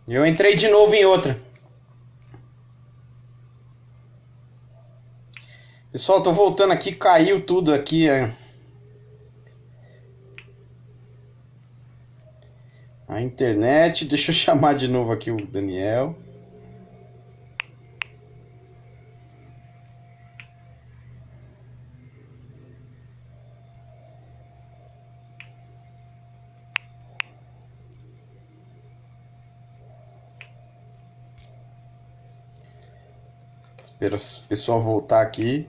Eu entrei de novo em outra. Pessoal, tô voltando aqui, caiu tudo aqui. A internet. Deixa eu chamar de novo aqui o Daniel. Espera o pessoal voltar aqui.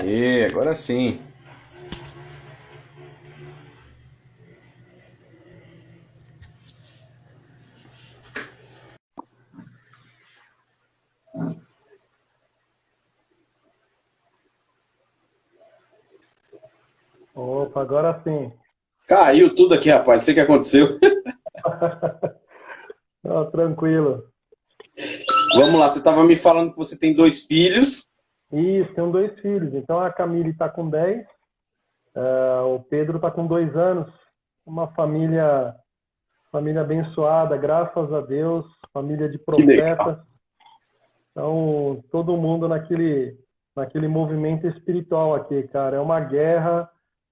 Aê, agora sim. Opa, agora sim. Caiu tudo aqui, rapaz. Não sei o que aconteceu. Ó, tranquilo. Vamos lá, você estava me falando que você tem dois filhos. Isso, tenho dois filhos. Então a Camille está com 10, o Pedro está com 2 anos. Uma família abençoada, graças a Deus, família de Que legal. profetas. Então, todo mundo naquele movimento espiritual aqui, cara. É uma guerra.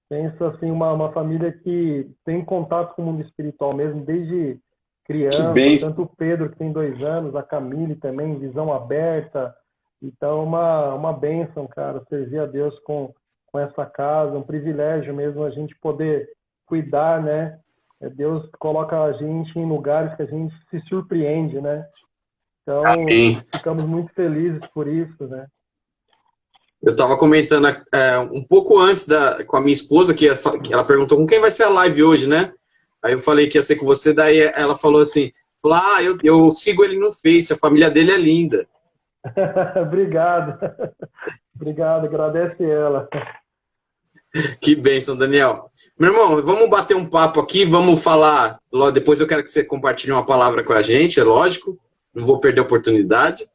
Pensa assim, uma família que tem contato com o mundo espiritual mesmo, desde Que criança, bênção. tanto o Pedro, que tem 2 anos, a Camille também, visão aberta. Então, uma bênção, cara, servir a Deus com essa casa, um privilégio mesmo a gente poder cuidar, né? Deus coloca a gente em lugares que a gente se surpreende, né? Então, Amém. ficamos muito felizes por isso, né? Eu estava comentando um pouco antes com a minha esposa, que ela perguntou com quem vai ser a live hoje, né? Aí eu falei que ia ser com você, daí ela falou assim, falou, eu sigo ele no Face, a família dele é linda. Obrigado. Obrigado, agradece ela. Que bênção, Daniel. Meu irmão, vamos bater um papo aqui, vamos falar, depois eu quero que você compartilhe uma palavra com a gente, é lógico, não vou perder a oportunidade,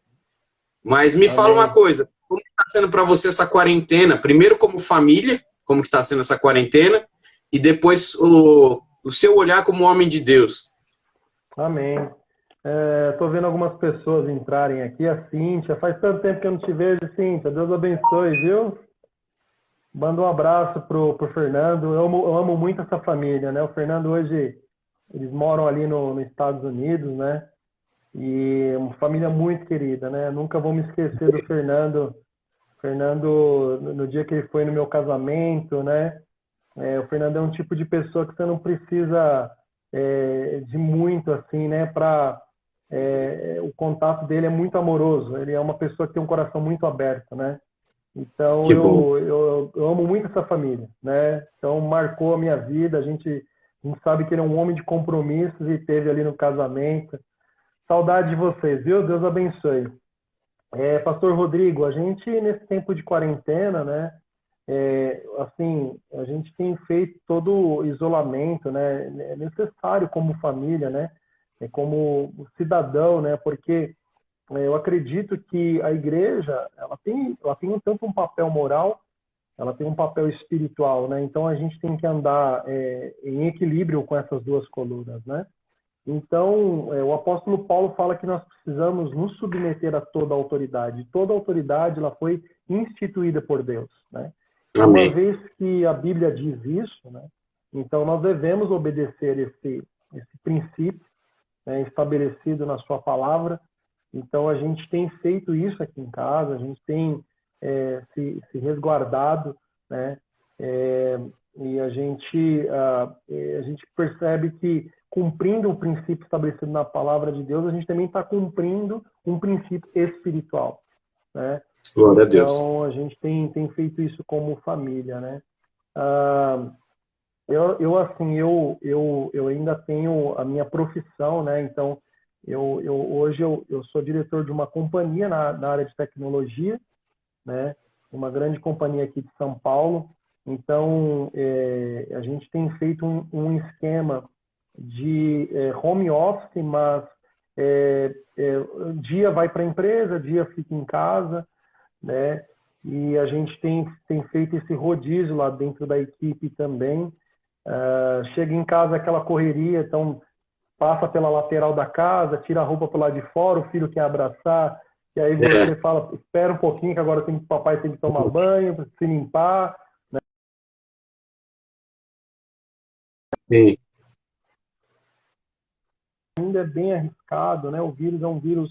mas me fala uma Amém. coisa, como está sendo para você essa quarentena? Primeiro como família, como que está sendo essa quarentena, e depois o seu olhar como homem de Deus. Amém. Tô vendo algumas pessoas entrarem aqui. A Cíntia, faz tanto tempo que eu não te vejo, Cíntia. Deus abençoe, viu? Manda um abraço pro Fernando. Eu amo muito essa família, né? O Fernando hoje, eles moram ali nos Estados Unidos, né? E uma família muito querida, né? Nunca vou me esquecer do Fernando. Fernando, no dia que ele foi no meu casamento, né? O Fernando é um tipo de pessoa que você não precisa de muito assim, né? O contato dele é muito amoroso. Ele é uma pessoa que tem um coração muito aberto, né? Então Que bom. eu amo muito essa família, né? Então marcou a minha vida. A gente sabe que ele é um homem de compromissos e teve ali no casamento. Saudade de vocês, viu? Deus abençoe. Pastor Rodrigo, a gente nesse tempo de quarentena, né? assim, a gente tem feito todo o isolamento, né? É necessário como família, né? Como cidadão, né? Porque eu acredito que a igreja, ela tem tanto um papel moral, ela tem um papel espiritual, né? Então a gente tem que andar em equilíbrio com essas duas colunas, né? Então, o apóstolo Paulo fala que nós precisamos nos submeter a toda a autoridade. Toda a autoridade ela foi instituída por Deus, né? E uma Amém. vez que a Bíblia diz isso, né? Então nós devemos obedecer esse princípio, né, estabelecido na sua palavra. Então a gente tem feito isso aqui em casa, a gente tem se resguardado, né? E a gente percebe que cumprindo o princípio estabelecido na palavra de Deus, a gente também está cumprindo um princípio espiritual, né? Glória a Deus. Então a gente tem feito isso como família, né? Ah, eu ainda tenho a minha profissão, né? Então, hoje eu sou diretor de uma companhia na área de tecnologia, né? Uma grande companhia aqui de São Paulo. Então, a gente tem feito um esquema de home office, mas dia vai para a empresa, dia fica em casa, né? E a gente tem feito esse rodízio lá dentro da equipe também. Chega em casa aquela correria, então passa pela lateral da casa, tira a roupa pro lado de fora, o filho quer abraçar, e aí você É, fala, espera um pouquinho que agora papai tem que tomar banho, se limpar. sim. Ainda é bem arriscado, né? O vírus é um vírus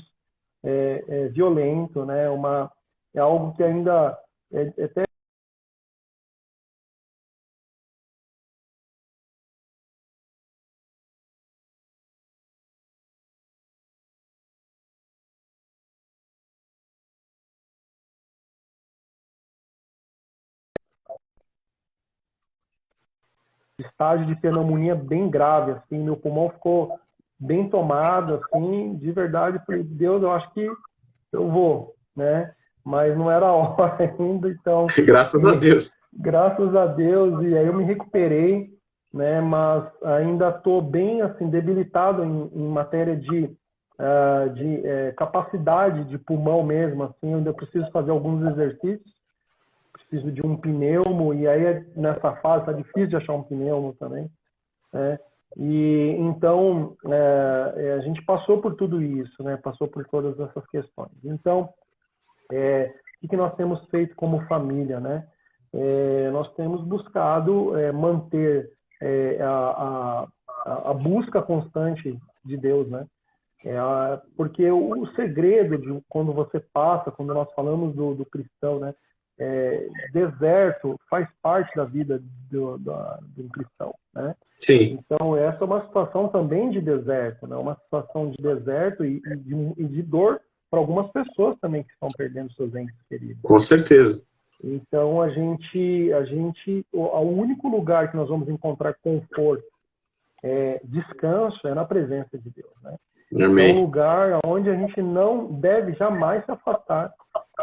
violento, né? É algo que ainda até estágio de pneumonia bem grave, assim, meu pulmão ficou bem tomado, assim, de verdade, falei, Deus, eu acho que eu vou, né? Mas não era a hora ainda, então, Graças a Deus. graças a Deus, e aí eu me recuperei, né? Mas ainda estou bem, assim, debilitado em matéria de capacidade de pulmão mesmo, assim, eu ainda preciso fazer alguns exercícios, preciso de um pneumo, e aí nessa fase está difícil de achar um pneumo também, né? E então a gente passou por tudo isso, né? Passou por todas essas questões. Então, o que nós temos feito como família, né? Nós temos buscado manter a busca constante de Deus, né? Porque o segredo de quando você passa, quando nós falamos do cristão, né? Deserto faz parte da vida do cristão, né? Sim, Então, essa é uma situação também de deserto, né? Uma situação de deserto e de dor para algumas pessoas também que estão perdendo seus entes queridos, com né? certeza. Então, o único lugar que nós vamos encontrar conforto, descanso, é na presença de Deus, né? É um Amém. lugar onde a gente não deve jamais se afastar,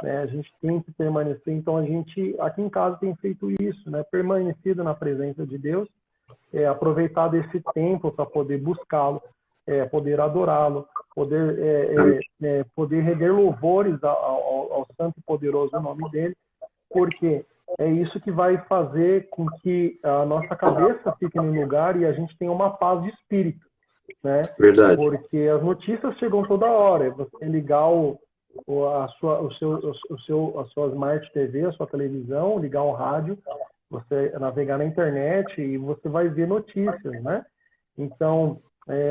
né? A gente tem que permanecer. Então, a gente, aqui em casa, tem feito isso, né? Permanecido na presença de Deus, aproveitado esse tempo para poder buscá-lo, poder adorá-lo, poder render louvores ao santo e poderoso nome dele, porque é isso que vai fazer com que a nossa cabeça fique no lugar e a gente tenha uma paz de espírito, né? Verdade. Porque as notícias chegam toda hora. Você ligar a sua Smart TV, a sua televisão, ligar um rádio, você navegar na internet e você vai ver notícias, né? Então,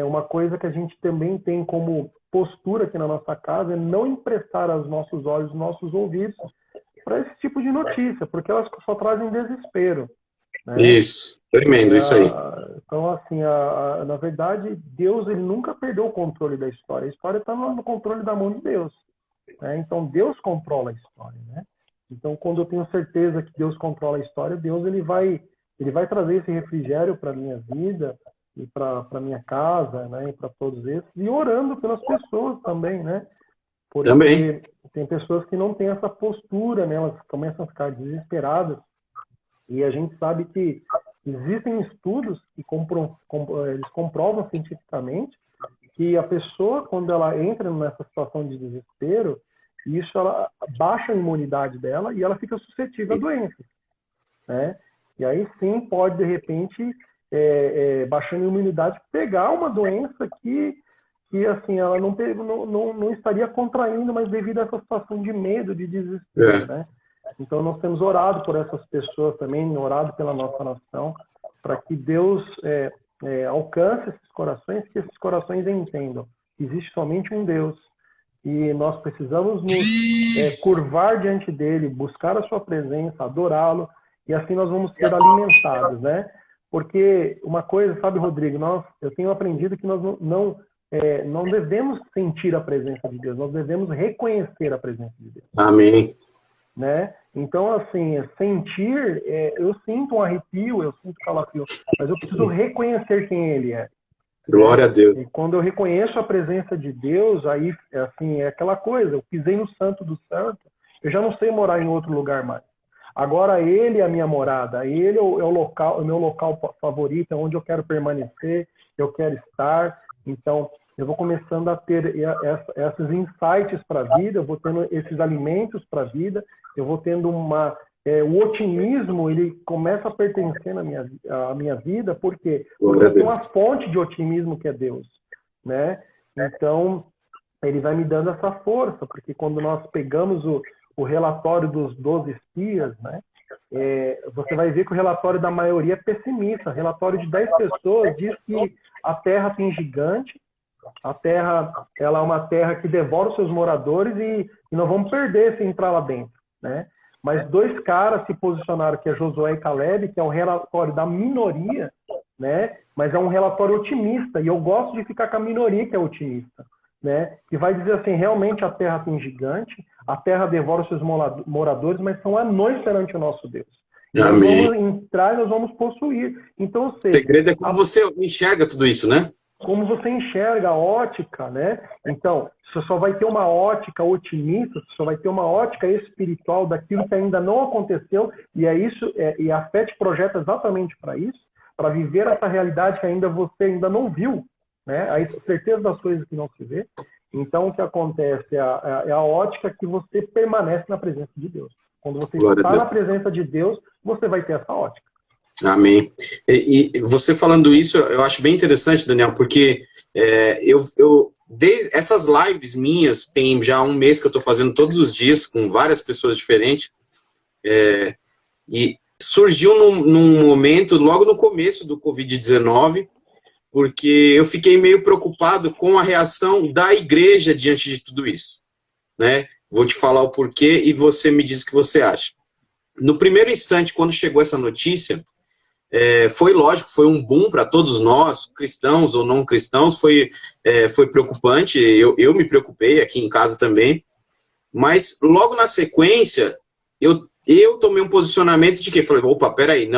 uma coisa que a gente também tem como postura aqui na nossa casa é não emprestar aos nossos olhos, nossos ouvidos para esse tipo de notícia, porque elas só trazem desespero, né? Isso. Tremendo isso aí. Então, assim, na verdade, Deus ele nunca perdeu o controle da história. A história está no controle da mão de Deus, né? Então, Deus controla a história, né? Então, quando eu tenho certeza que Deus controla a história, Deus ele vai trazer esse refrigério para a minha vida e para a minha casa, né? E para todos esses. E orando pelas pessoas também, né? Também. Porque tem pessoas que não têm essa postura, né? Elas começam a ficar desesperadas E a gente sabe que existem estudos que eles comprovam cientificamente que a pessoa, quando ela entra nessa situação de desespero, isso ela baixa a imunidade dela e ela fica suscetível a doenças, né? E aí sim pode, de repente, baixando a imunidade, pegar uma doença que assim, ela não estaria contraindo, mas devido a essa situação de medo, de desespero, né? Então, nós temos orado por essas pessoas também, orado pela nossa nação, para que Deus alcance esses corações, que esses corações entendam que existe somente um Deus e nós precisamos nos curvar diante dele, buscar a sua presença, adorá-lo, e assim nós vamos ser alimentados, né? Porque uma coisa, sabe, Rodrigo, eu tenho aprendido que nós não devemos sentir a presença de Deus, nós devemos reconhecer a presença de Deus. Amém. Né? Então, assim, sentir, eu sinto um arrepio, eu sinto calafrio, mas eu preciso reconhecer quem Ele é. Glória a Deus. E quando eu reconheço a presença de Deus, aí, assim, é aquela coisa, eu pisei no Santo do Santo, eu já não sei morar em outro lugar mais. Agora Ele é a minha morada, Ele é o meu local favorito, é onde eu quero permanecer, eu quero estar. Então, eu vou começando a ter esses insights para a vida, eu vou tendo esses alimentos para a vida, eu vou tendo o otimismo, ele começa a pertencer à minha vida, porque eu tenho uma fonte de otimismo que é Deus, né? Então, ele vai me dando essa força, porque quando nós pegamos o relatório dos 12 espias, né? Você vai ver que o relatório da maioria é pessimista. O relatório de 10 pessoas diz que a terra tem gigante, a terra ela é uma terra que devora os seus moradores e não vamos perder se entrar lá dentro, né? Mas 2 caras se posicionaram, que é Josué e Caleb, que é um relatório da minoria, né? Mas é um relatório otimista, e eu gosto de ficar com a minoria que é otimista, né? Que vai dizer assim, realmente a terra tem gigante, a terra devora os seus moradores, mas são anões perante o nosso Deus. E nós vamos entrar e nós vamos possuir. Então, ou seja, o segredo é como você enxerga tudo isso, né? Como você enxerga a ótica, né? Então, você só vai ter uma ótica otimista, você só vai ter uma ótica espiritual daquilo que ainda não aconteceu, e e a fé te projeta exatamente para isso, para viver essa realidade que você ainda não viu, né? A certeza das coisas que não se vê. Então, o que acontece é a ótica que você permanece na presença de Deus. Quando você está na presença de Deus, você vai ter essa ótica. Amém. E você falando isso, eu acho bem interessante, Daniel, porque desde essas lives minhas, tem já um mês que eu estou fazendo todos os dias, com várias pessoas diferentes, e surgiu num momento, logo no começo do Covid-19, porque eu fiquei meio preocupado com a reação da igreja diante de tudo isso, né? Vou te falar o porquê e você me diz o que você acha. No primeiro instante, quando chegou essa notícia, foi lógico, foi um boom para todos nós, cristãos ou não cristãos, foi preocupante, eu me preocupei aqui em casa também, mas logo na sequência, eu tomei um posicionamento de que, falei, opa, peraí,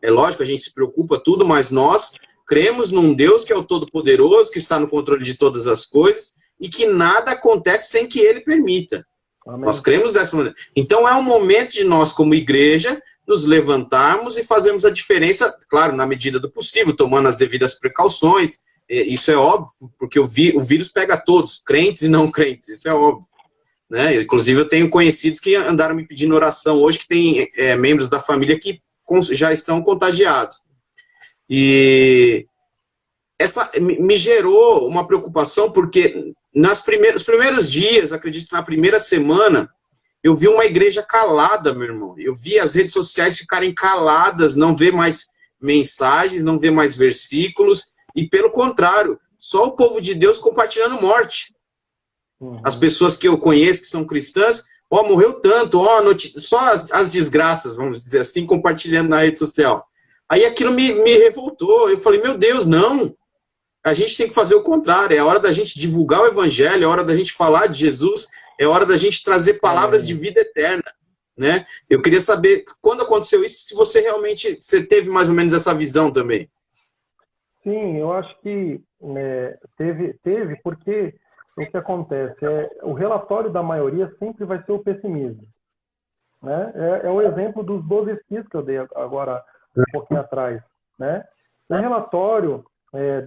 é lógico, a gente se preocupa tudo, mas nós cremos num Deus que é o Todo-Poderoso, que está no controle de todas as coisas, e que nada acontece sem que Ele permita. Amém. Nós cremos dessa maneira. Então é um momento de nós, como igreja, nos levantarmos e fazermos a diferença, claro, na medida do possível, tomando as devidas precauções. Isso é óbvio, porque o vírus pega todos, crentes e não crentes, isso é óbvio. Né? Inclusive, eu tenho conhecidos que andaram me pedindo oração hoje, que tem membros da família que já estão contagiados. E essa me gerou uma preocupação, porque nos primeiros dias, acredito que na primeira semana, eu vi uma igreja calada, meu irmão. Eu vi as redes sociais ficarem caladas, não ver mais mensagens, não ver mais versículos, e pelo contrário, só o povo de Deus compartilhando morte. As pessoas que eu conheço, que são cristãs, morreu tanto, só as desgraças, vamos dizer assim, compartilhando na rede social. Aí aquilo me revoltou, eu falei, meu Deus, não, a gente tem que fazer o contrário, é hora da gente divulgar o evangelho, é hora da gente falar de Jesus, é hora da gente trazer palavras de vida eterna, né? Eu queria saber, quando aconteceu isso, se você realmente teve mais ou menos essa visão também. Sim, eu acho que teve, porque o que acontece o relatório da maioria sempre vai ser o pessimismo, né? É o exemplo dos 12 espíritos que eu dei agora um pouquinho atrás, né? O relatório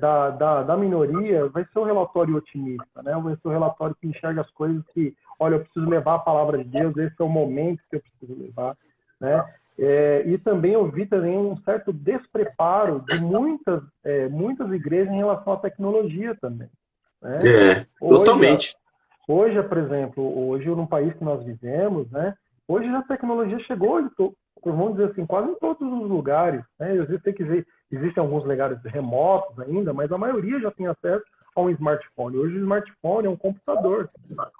da minoria vai ser um relatório otimista, né? Vai ser um relatório que enxerga as coisas que, olha, eu preciso levar a palavra de Deus, esse é o momento que eu preciso levar, né? E também eu vi também um certo despreparo de muitas igrejas em relação à tecnologia também, né? Totalmente. Hoje, por exemplo, hoje no país que nós vivemos, né? Hoje a tecnologia chegou, vamos dizer assim, quase em todos os lugares, né? Eu sei que existem alguns lugares remotos ainda, mas a maioria já tem acesso a um smartphone. Hoje o smartphone é um computador,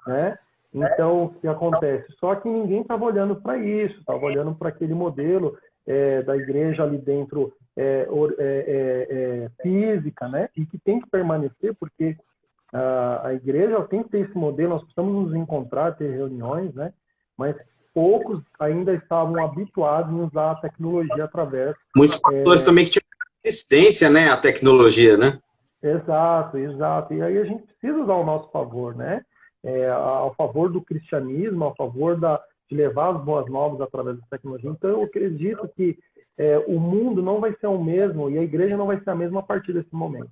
né? Então, o que acontece? Só que ninguém estava olhando para isso, estava olhando para aquele modelo da igreja ali dentro física, né? E que tem que permanecer, porque a igreja tem que ter esse modelo, nós precisamos nos encontrar, ter reuniões, né? Mas poucos ainda estavam habituados em usar a tecnologia através... Muitos pastores também que tinham resistência, né, à tecnologia, né? Exato, exato. E aí a gente precisa usar ao nosso favor, né? Ao favor do cristianismo, ao favor de levar as boas novas através da tecnologia. Então eu acredito que o mundo não vai ser o mesmo e a igreja não vai ser a mesma a partir desse momento.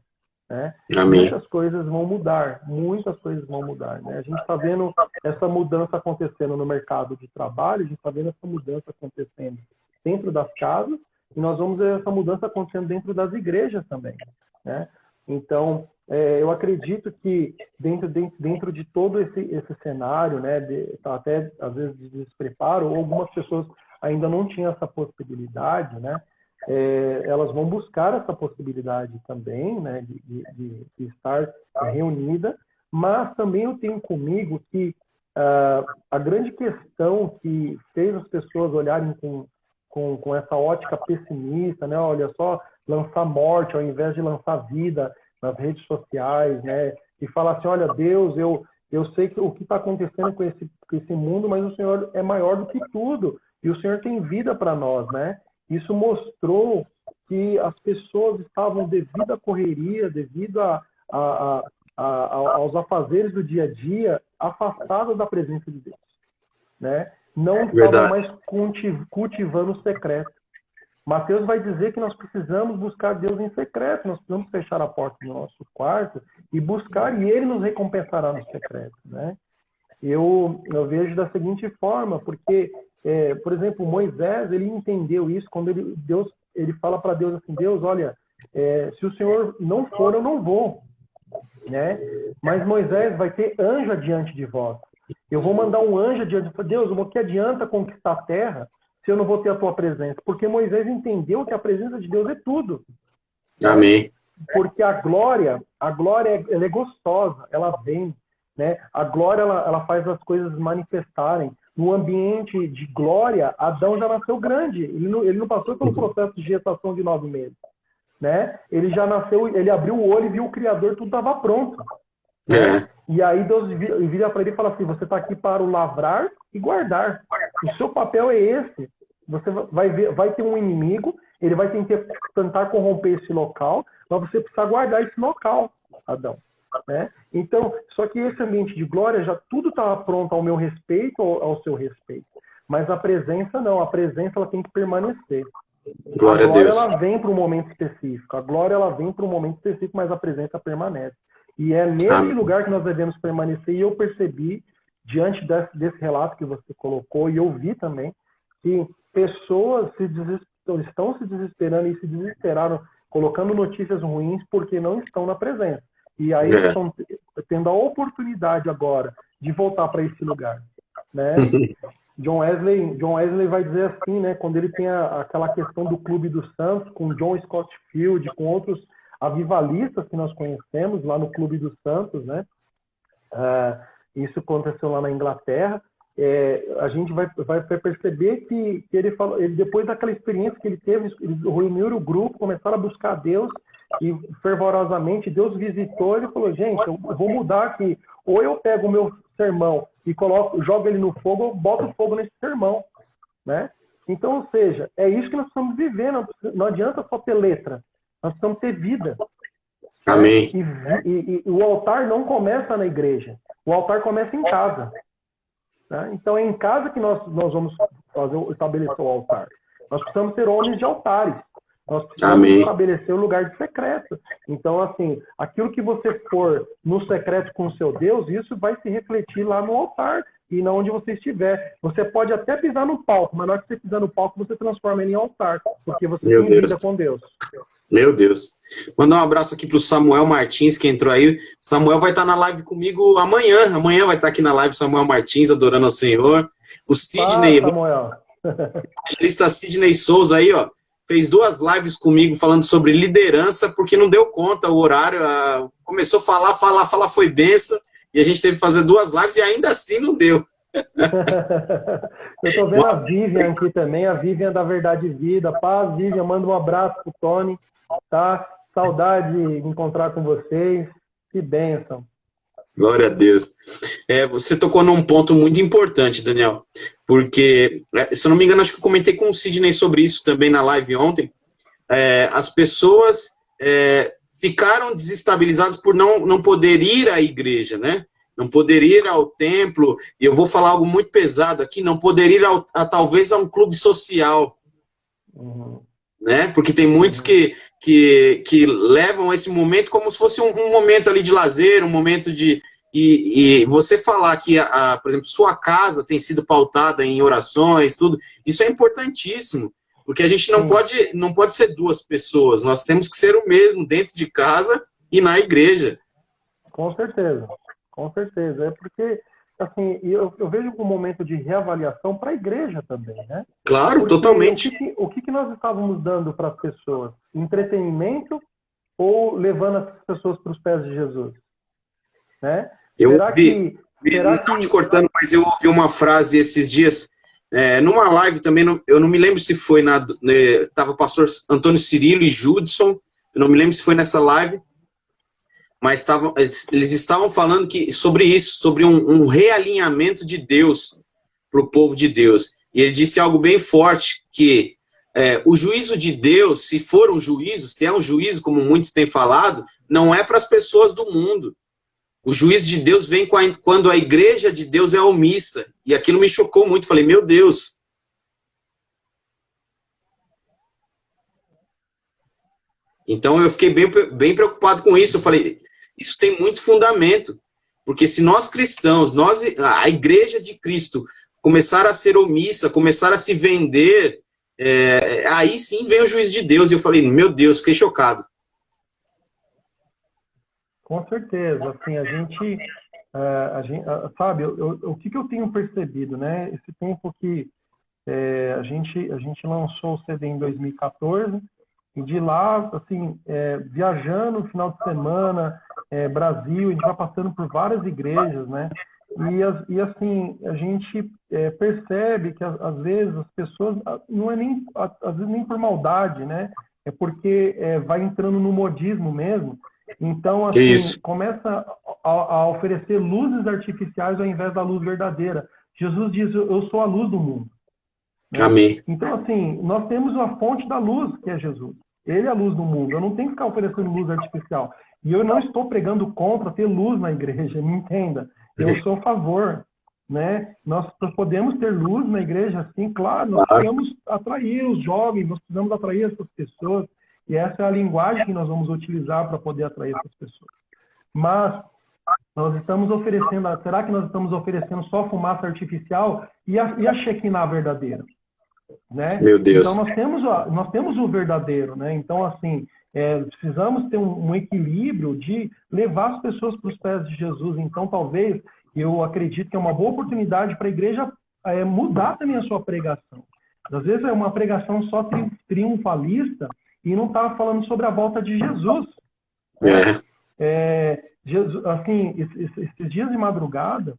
Né? Amém. Muitas coisas vão mudar, né? A gente está vendo essa mudança acontecendo no mercado de trabalho, a gente está vendo essa mudança acontecendo dentro das casas e nós vamos ver essa mudança acontecendo dentro das igrejas também, né? Então, eu acredito que dentro de todo esse cenário, né, até às vezes de despreparo, ou algumas pessoas ainda não tinham essa possibilidade, né? Elas vão buscar essa possibilidade também, né, de estar reunida, mas também eu tenho comigo que a grande questão que fez as pessoas olharem com essa ótica pessimista, né, olha só, lançar morte ao invés de lançar vida nas redes sociais, né, e falar assim, olha, Deus, eu sei que o que está acontecendo com esse mundo, mas o Senhor é maior do que tudo, e o Senhor tem vida para nós, né? Isso mostrou que as pessoas estavam, devido à correria, devido aos afazeres do dia a dia, afastadas da presença de Deus, né? Não estavam mais cultivando o secreto. Mateus vai dizer que nós precisamos buscar Deus em secreto, nós precisamos fechar a porta do nosso quarto e buscar, e Ele nos recompensará no secreto, né? Eu vejo da seguinte forma, porque, por exemplo, Moisés, ele entendeu isso quando ele fala para Deus assim, Deus, olha, se o Senhor não for, eu não vou, né? Mas Moisés vai ter anjo adiante de vós. Eu vou mandar um anjo adiante de Deus, o que adianta conquistar a terra se eu não vou ter a tua presença? Porque Moisés entendeu que a presença de Deus é tudo. Amém. Né? Porque a glória ela é gostosa, ela vem, né? A glória ela faz as coisas manifestarem. No ambiente de glória, Adão já nasceu grande. Ele não passou pelo processo de gestação de 9 meses, né? Ele já nasceu, ele abriu o olho e viu o Criador, tudo estava pronto. Né? E aí Deus vira para ele e fala assim, você está aqui para o lavrar e guardar. O seu papel é esse. Você vai ter um inimigo, ele vai tentar corromper esse local, mas você precisa guardar esse local, Adão. Né? Então, só que esse ambiente de glória, já tudo estava pronto ao meu respeito, ao seu respeito. Mas a presença não, a presença ela tem que permanecer. Glória a Deus. Ela vem para um momento específico, a glória ela vem para um momento específico, mas a presença permanece. E é nesse lugar que nós devemos permanecer, e eu percebi, diante desse relato que você colocou, e eu vi também, que pessoas estão se desesperando e se desesperaram, colocando notícias ruins porque não estão na presença. E aí estão tendo a oportunidade agora de voltar para esse lugar. Né? John Wesley vai dizer assim, né, quando ele tem aquela questão do Clube dos Santos, com John Scott Field, com outros avivalistas que nós conhecemos lá no Clube dos Santos, né? Isso aconteceu lá na Inglaterra. A gente vai perceber que ele falou, depois daquela experiência que ele teve, eles reuniram o grupo, começaram a buscar Deus e fervorosamente Deus visitou. Ele falou, gente, eu vou mudar aqui. Ou eu pego o meu sermão e jogo ele no fogo, ou boto fogo nesse sermão, né? Então, ou seja, é isso que nós estamos vivendo. Não adianta só ter letra, nós precisamos ter vida. Amém. E o altar não começa na igreja, o altar começa em casa. Né? Então é em casa que nós vamos estabelecer o altar. Nós precisamos ser homens de altares. Nós precisamos Amém. estabelecer o lugar de secreto. Então, assim, aquilo que você for no secreto com o seu Deus, isso vai se refletir lá no altar e não onde você estiver. Você pode até pisar no palco, mas na hora que você pisar no palco, você transforma ele em altar, porque você Meu tem Deus. vida com Deus. Meu Deus. Mandar um abraço aqui pro Samuel Martins, que entrou aí. Samuel vai estar na live comigo amanhã. Amanhã vai estar aqui na live Samuel Martins, adorando ao Senhor. O Sidney, Samuel. o evangelista Sidney Souza aí, ó, fez 2 lives comigo falando sobre liderança, porque não deu conta o horário. Começou a falar, foi benção, e a gente teve que fazer 2 lives e ainda assim não deu. Eu tô vendo a Vivian aqui também, a Vivian da Verdade e Vida. Paz, Vivian, manda um abraço pro Tony, tá? Saudade de encontrar com vocês. Que bênção. Glória a Deus. Você tocou num ponto muito importante, Daniel, porque, se eu não me engano, acho que eu comentei com o Sidney sobre isso também na live ontem. As pessoas ficaram desestabilizadas por não poder ir à igreja, né? Não poder ir ao templo, e eu vou falar algo muito pesado aqui, não poder ir talvez a um clube social, né? Porque tem muitos que levam esse momento como se fosse um momento ali de lazer, um momento de... E você falar que, por exemplo, sua casa tem sido pautada em orações, tudo, isso é importantíssimo, porque a gente não pode ser 2 pessoas, nós temos que ser o mesmo dentro de casa e na igreja. Com certeza. Com certeza. É porque, assim, eu vejo um momento de reavaliação para a igreja também, né? Claro, porque totalmente. O que nós estávamos dando para as pessoas? Entretenimento ou levando as pessoas para os pés de Jesus? Né? Não te cortando, mas eu ouvi uma frase esses dias, numa live também, eu não me lembro se foi estava o pastor Antônio Cirilo e Judson, eu não me lembro se foi nessa live, mas eles estavam falando sobre isso, sobre um realinhamento de Deus para o povo de Deus. E ele disse algo bem forte, que o juízo de Deus, se for um juízo, se é um juízo, como muitos têm falado, não é para as pessoas do mundo. O juízo de Deus vem quando a igreja de Deus é omissa. E aquilo me chocou muito. Falei, meu Deus. Então eu fiquei bem preocupado com isso. Eu falei, isso tem muito fundamento. Porque se nós cristãos, a igreja de Cristo, começar a ser omissa, começar a se vender, aí sim vem o juízo de Deus. E eu falei, meu Deus, fiquei chocado. Com certeza. Assim, a gente sabe, o que eu tenho percebido, né? Esse tempo que a gente lançou o CD em 2014, e de lá, assim, viajando no final de semana, Brasil, a gente vai passando por várias igrejas, né? E assim, a gente percebe que às vezes as pessoas, não é nem, às vezes nem por maldade, né? É porque vai entrando no modismo mesmo. Então, assim, começa a oferecer luzes artificiais ao invés da luz verdadeira. Jesus diz, eu sou a luz do mundo. Né? Amém. Então, assim, nós temos a fonte da luz, que é Jesus. Ele é a luz do mundo. Eu não tenho que ficar oferecendo luz artificial. E eu não estou pregando contra ter luz na igreja, me entenda. Eu sou a favor. Né? Nós podemos ter luz na igreja, sim, claro. Nós precisamos atrair os jovens, nós precisamos atrair essas pessoas. E essa é a linguagem que nós vamos utilizar para poder atrair essas pessoas. Mas nós estamos oferecendo, será que nós estamos oferecendo só fumaça artificial e a Shekinah verdadeira? Né? Meu Deus. Então nós temos o verdadeiro, né? Então assim, precisamos ter um equilíbrio de levar as pessoas para os pés de Jesus. Então talvez, eu acredito que é uma boa oportunidade para a igreja mudar também a sua pregação. Às vezes é uma pregação só triunfalista, e não estava falando sobre a volta de Jesus. Jesus, assim, esses dias de madrugada,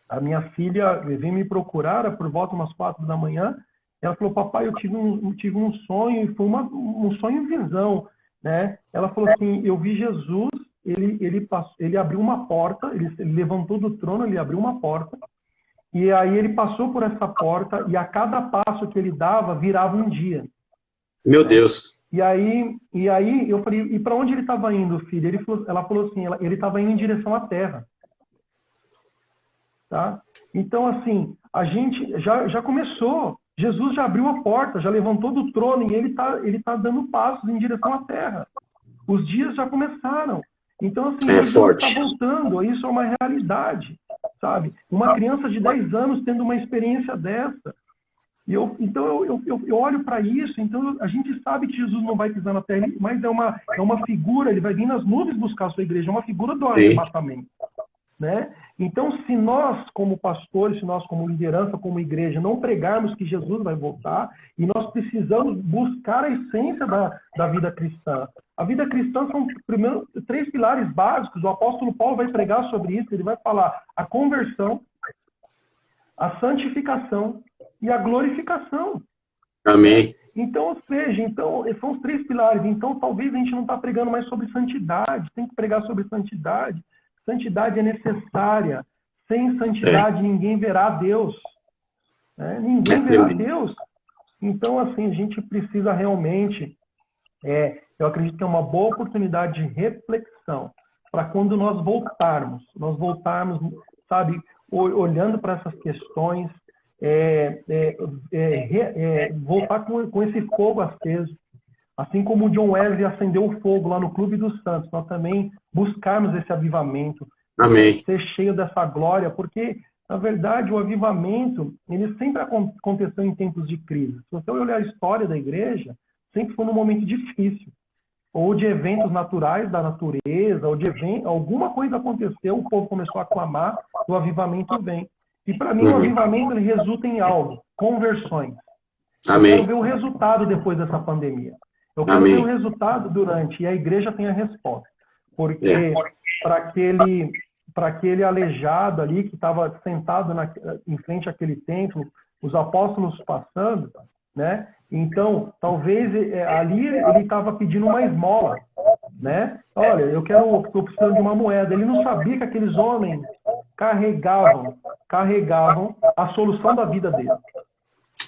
a minha filha veio me procurar por volta umas 4 da manhã. Ela falou, papai, eu tive um sonho, e foi um sonho em visão. Né? Ela falou assim, eu vi Jesus, ele abriu uma porta, ele levantou do trono, ele abriu uma porta, e aí ele passou por essa porta, e a cada passo que ele dava, virava um dia. Meu Deus. E aí eu falei, e para onde ele estava indo, filho? Ela falou assim, ele estava indo em direção à terra. Tá? Então, assim, a gente já começou. Jesus já abriu a porta, já levantou do trono e ele tá dando passos em direção à terra. Os dias já começaram. Então, assim, É Jesus está forte. voltando. Isso é uma realidade, sabe? Uma criança de 10 anos tendo uma experiência dessa. Então, eu olho para isso. Então, a gente sabe que Jesus não vai pisar na terra, mas é uma figura, ele vai vir nas nuvens buscar a sua igreja. É uma figura do Sim. arrebatamento. Né? Então, se nós, como pastores, se nós, como liderança, como igreja, não pregarmos que Jesus vai voltar, e nós precisamos buscar a essência da vida cristã. A vida cristã são, primeiro, 3 pilares básicos. O apóstolo Paulo vai pregar sobre isso. Ele vai falar a conversão, a santificação e a glorificação. Amém. Então, ou seja, são os 3 pilares. Então, talvez a gente não está pregando mais sobre santidade. Tem que pregar sobre santidade. Santidade é necessária. Sem santidade, ninguém verá Deus. Né? Ninguém verá Deus. Então, assim, a gente precisa realmente... eu acredito que é uma boa oportunidade de reflexão para quando nós voltarmos, sabe, olhando para essas questões, voltar com esse fogo aceso. Assim como o John Wesley acendeu o fogo lá no Clube dos Santos, nós também buscarmos esse avivamento, ser cheio dessa glória, porque, na verdade, o avivamento, ele sempre aconteceu em tempos de crise. Se você olhar a história da igreja, sempre foi num momento difícil, ou de eventos naturais da natureza, ou de alguma coisa aconteceu, o povo começou a clamar, o avivamento vem. E para mim, o avivamento ele resulta em algo, conversões. Amém. Eu quero ver o resultado depois dessa pandemia. Eu quero ver o resultado durante, e a igreja tem a resposta. Porque para aquele aleijado ali que estava sentado em frente àquele templo, os apóstolos passando, né? Então, talvez ali ele estava pedindo uma esmola, né? Olha, eu estou precisando de uma moeda. Ele não sabia que aqueles homens carregavam a solução da vida dele.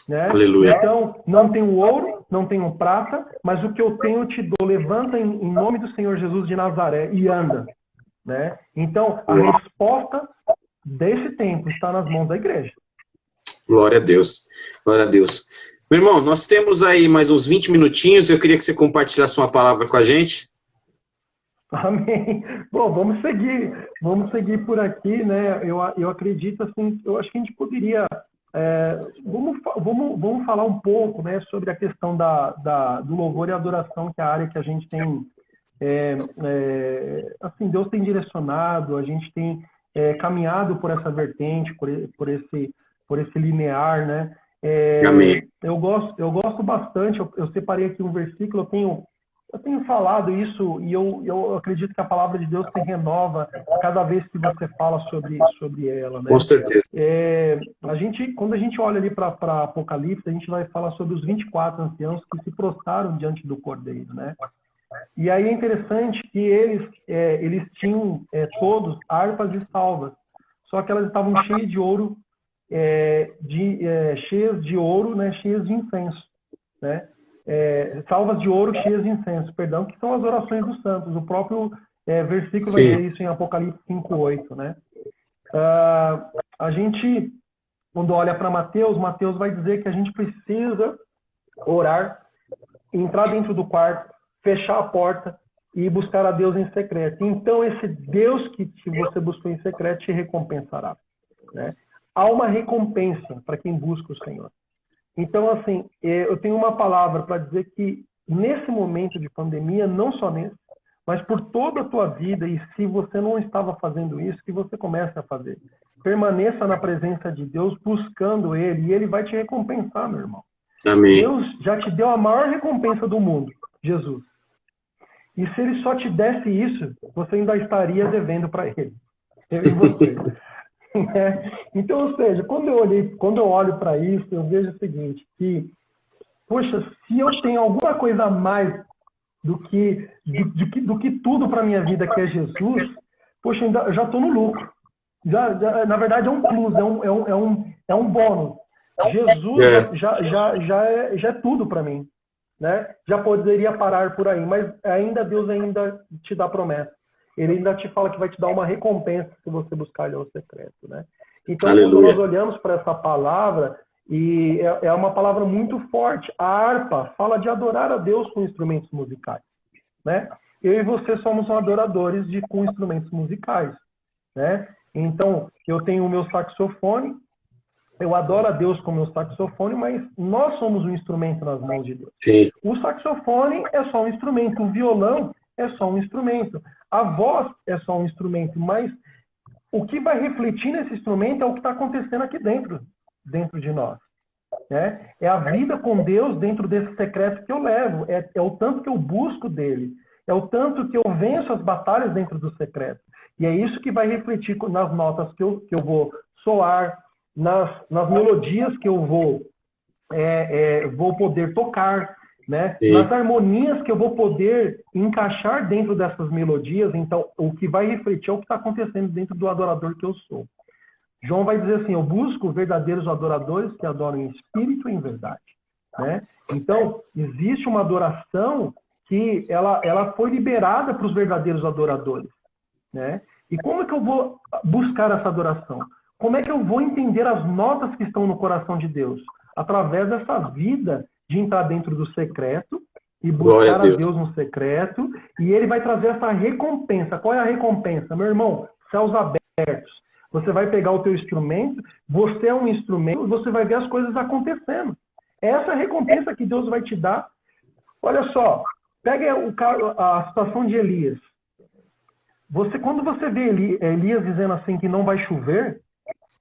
Né? Aleluia. Então, não tenho ouro, não tenho prata, mas o que eu tenho eu te dou. Levanta em nome do Senhor Jesus de Nazaré e anda. Né? Então, a resposta desse tempo está nas mãos da igreja. Glória a Deus. Glória a Deus. Meu irmão, nós temos aí mais uns 20 minutinhos. Eu queria que você compartilhasse uma palavra com a gente. Amém. Bom, vamos seguir por aqui, né? Eu acredito assim, eu acho que a gente poderia vamos falar um pouco, né, sobre a questão do louvor e adoração, que é a área que a gente tem, assim, Deus tem direcionado, a gente tem caminhado por essa vertente, por esse linear, né? Amém. Eu gosto bastante, eu separei aqui um versículo, eu tenho falado isso e eu acredito que a palavra de Deus se renova cada vez que você fala sobre ela, né? Com certeza. Quando a gente olha ali para Apocalipse, a gente vai falar sobre os 24 anciãos que se prostraram diante do Cordeiro, né? E aí é interessante que eles tinham todos harpas e salvas, só que elas estavam cheias de ouro, cheias de ouro, né? Cheias de incenso, né? Salvas de ouro cheias de incenso, perdão, que são as orações dos santos. O próprio versículo vai dizer isso em Apocalipse 5:8, né? A gente, quando olha para Mateus vai dizer que a gente precisa orar, entrar dentro do quarto, fechar a porta e buscar a Deus em secreto. Então, esse Deus que você buscou em secreto te recompensará, né? Há uma recompensa para quem busca o Senhor. Então, assim, eu tenho uma palavra para dizer que nesse momento de pandemia, não só nesse, mas por toda a tua vida, e se você não estava fazendo isso, que você comece a fazer. Permaneça na presença de Deus, buscando Ele, e Ele vai te recompensar, meu irmão. Amém. Deus já te deu a maior recompensa do mundo, Jesus. E se Ele só te desse isso, você ainda estaria devendo para Ele. Eu e você. Então, ou seja, quando eu olho para isso, eu vejo o seguinte, que, poxa, se eu tenho alguma coisa a mais do que tudo para minha vida que é Jesus, poxa, eu já estou no lucro. Na verdade, é um plus, é um bônus. Jesus já é tudo para mim, né? Já poderia parar por aí, mas Deus ainda te dá promessa. Ele ainda te fala que vai te dar uma recompensa se você buscar ele ao secreto, né? Então, Aleluia. quando nós olhamos para essa palavra, e é uma palavra muito forte, a harpa fala de adorar a Deus com instrumentos musicais, né? Eu e você somos adoradores com instrumentos musicais, né? Então, eu tenho o meu saxofone, eu adoro a Deus com o meu saxofone, mas nós somos um instrumento nas mãos de Deus. Sim. O saxofone é só um instrumento, o violão é só um instrumento, a voz é só um instrumento, mas o que vai refletir nesse instrumento é o que está acontecendo aqui dentro de nós, né? É a vida com Deus dentro desse secreto que eu levo, é o tanto que eu busco dele, é o tanto que eu venço as batalhas dentro do secreto. E é isso que vai refletir nas notas que eu vou soar, nas melodias que eu vou poder tocar, né? Nas harmonias que eu vou poder encaixar dentro dessas melodias. Então, o que vai refletir é o que está acontecendo dentro do adorador que eu sou. João vai dizer assim, eu busco verdadeiros adoradores que adoram em espírito e em verdade, né? Então, existe uma adoração que ela foi liberada para os verdadeiros adoradores, né? E como é que eu vou buscar essa adoração? Como é que eu vou entender as notas que estão no coração de Deus? Através dessa vida de entrar dentro do secreto e buscar a Deus no secreto, e ele vai trazer essa recompensa. Qual é a recompensa? Meu irmão, céus abertos. Você vai pegar o teu instrumento, você é um instrumento, você vai ver as coisas acontecendo. Essa é a recompensa que Deus vai te dar. Olha só, pega a situação de Elias. Quando você vê Elias dizendo assim que não vai chover,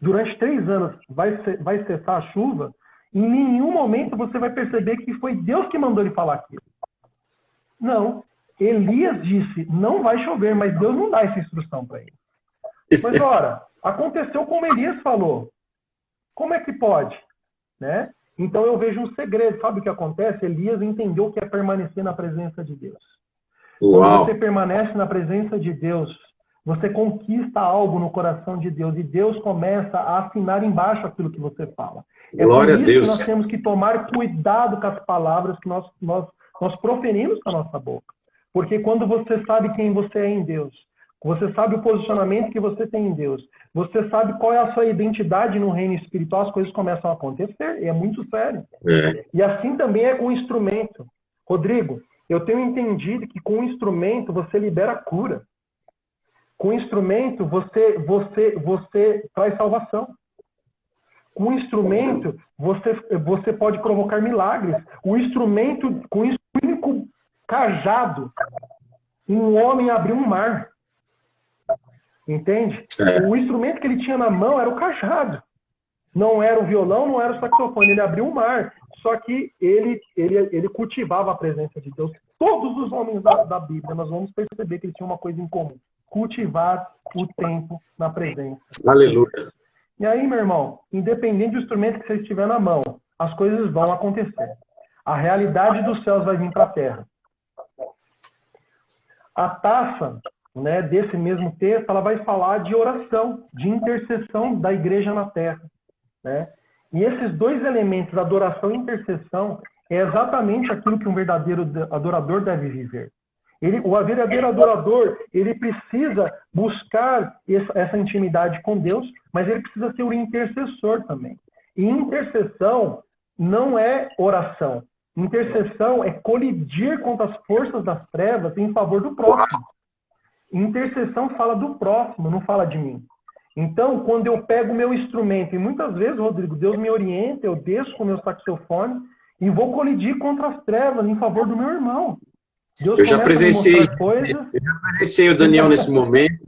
durante 3 anos vai cessar a chuva, em nenhum momento você vai perceber que foi Deus que mandou ele falar aquilo. Não. Elias disse, não vai chover, mas Deus não dá essa instrução para ele. Mas, ora, aconteceu como Elias falou. Como é que pode? Né? Então eu vejo um segredo. Sabe o que acontece? Elias entendeu o que é permanecer na presença de Deus. Uau. Quando você permanece na presença de Deus, você conquista algo no coração de Deus e Deus começa a assinar embaixo aquilo que você fala. Glória a Deus. Que nós temos que tomar cuidado com as palavras que nós proferimos com a nossa boca. Porque quando você sabe quem você é em Deus, você sabe o posicionamento que você tem em Deus, você sabe qual é a sua identidade no reino espiritual, as coisas começam a acontecer, e é muito sério. E assim também é com o instrumento. Rodrigo, eu tenho entendido que com o instrumento você libera cura. Com o instrumento você traz salvação. Com o instrumento você pode provocar milagres. O instrumento, com o único cajado, um homem abriu um mar. Entende? O instrumento que ele tinha na mão era o cajado. Não era o violão, não era o saxofone. Ele abriu um mar. Só que ele cultivava a presença de Deus. Todos os homens da Bíblia, nós vamos perceber que eles tinham uma coisa em comum. Cultivar o tempo na presença. Aleluia. E aí, meu irmão, independente do instrumento que você estiver na mão, as coisas vão acontecer. A realidade dos céus vai vir para a terra. A taça, né, desse mesmo texto, ela vai falar de oração, de intercessão da igreja na terra, né? E esses 2 elementos, adoração e intercessão, é exatamente aquilo que um verdadeiro adorador deve viver. O verdadeiro adorador, ele precisa buscar essa intimidade com Deus, mas ele precisa ser um intercessor também. E intercessão não é oração. Intercessão é colidir contra as forças das trevas em favor do próximo. Intercessão fala do próximo, não fala de mim. Então, quando eu pego o meu instrumento, e muitas vezes, Rodrigo, Deus me orienta, eu desço com o meu saxofone e vou colidir contra as trevas em favor do meu irmão. Deus eu já presenciei o Daniel nesse momento.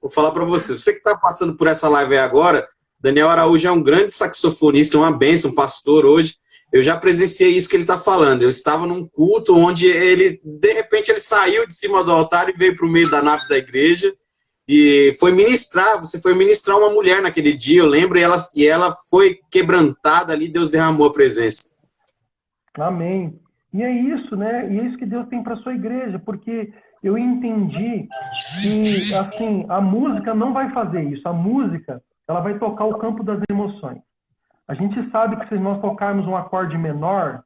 Vou falar para você. Você que está passando por essa live aí agora, Daniel Araújo é um grande saxofonista, uma bênção, um pastor hoje. Eu já presenciei isso que ele está falando. Eu estava num culto onde de repente, ele saiu de cima do altar e veio para o meio da nave da igreja e foi ministrar. Você foi ministrar uma mulher naquele dia, eu lembro, e ela foi quebrantada ali, Deus derramou a presença. Amém. E é isso, né? E é isso que Deus tem para a sua igreja, porque eu entendi que, assim, a música não vai fazer isso. A música, ela vai tocar o campo das emoções. A gente sabe que se nós tocarmos um acorde menor,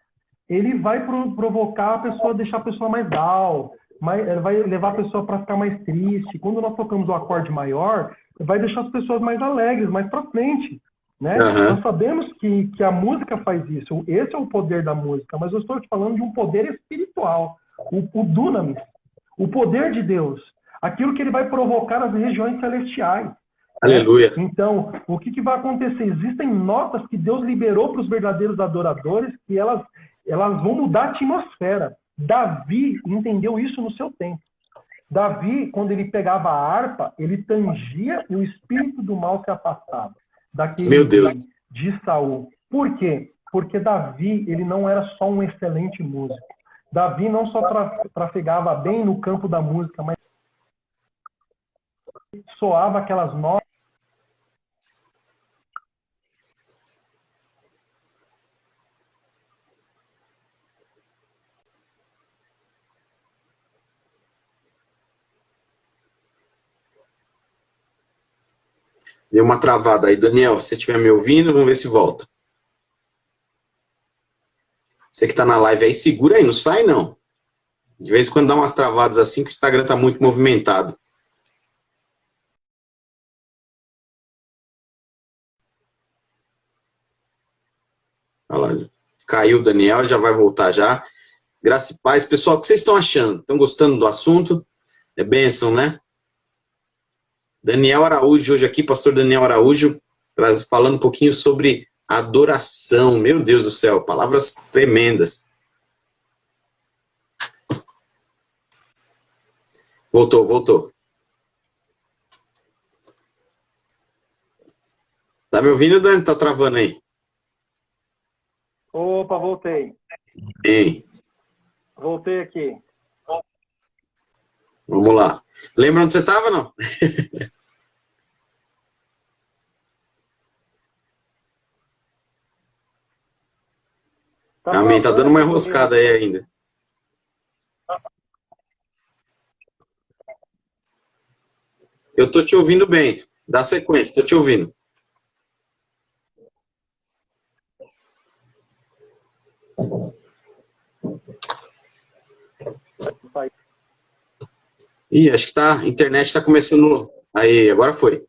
ele vai provocar a pessoa, deixar a pessoa mais down, vai levar a pessoa para ficar mais triste. Quando nós tocamos o acorde maior, vai deixar as pessoas mais alegres, mais para frente, né? Nós sabemos que a música faz isso. Esse é o poder da música, mas eu estou te falando de um poder espiritual, o dunamis, o poder de Deus, aquilo que ele vai provocar nas regiões celestiais. Aleluia. Então, o que vai acontecer? Existem notas que Deus liberou para os verdadeiros adoradores que elas vão mudar a atmosfera. Davi entendeu isso no seu tempo. Davi, quando ele pegava a harpa, ele tangia e o espírito do mal se afastava daquele de Saul. Por quê? Porque Davi, ele não era só um excelente músico. Davi não só trafegava bem no campo da música, mas soava aquelas notas. Deu uma travada aí. Daniel, se você estiver me ouvindo, vamos ver se volta. Você que está na live aí, segura aí, não sai não. De vez em quando dá umas travadas assim, que o Instagram está muito movimentado. Olha lá, caiu o Daniel, já vai voltar já. Graça e paz. Pessoal, o que vocês estão achando? Estão gostando do assunto? É bênção, né? Daniel Araújo, hoje aqui, pastor Daniel Araújo, falando um pouquinho sobre adoração. Meu Deus do céu, palavras tremendas. Voltou. Tá me ouvindo, Dani? Tá travando aí? Opa, voltei. Ei. Voltei aqui. Vamos lá. Lembra onde você estava, não? Amém, tá dando uma enroscada aí ainda. Eu tô te ouvindo bem. Dá sequência, tô te ouvindo. Ih, acho que a internet tá começando... Aí, agora foi.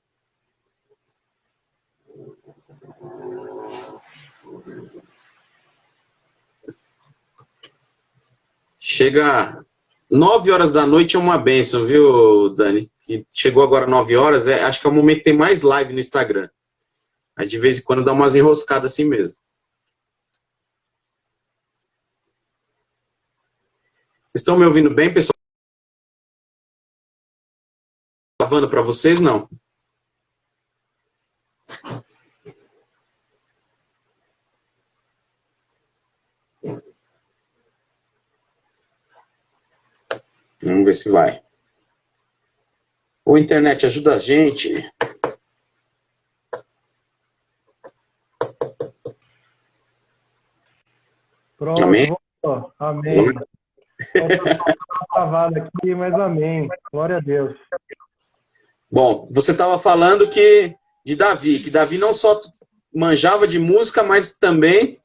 Chega 9 horas da noite é uma bênção, viu, Dani? Que chegou agora 9 horas, acho que é o momento que tem mais live no Instagram. Aí de vez em quando dá umas enroscadas assim mesmo. Vocês estão me ouvindo bem, pessoal? Gravando para vocês, não? Vamos ver se vai. Ô, internet, ajuda a gente. Pronto, amém? Voltou. Amém. Travado aqui, mas amém. Glória a Deus. Bom, você estava falando de Davi, que Davi não só manjava de música, mas também...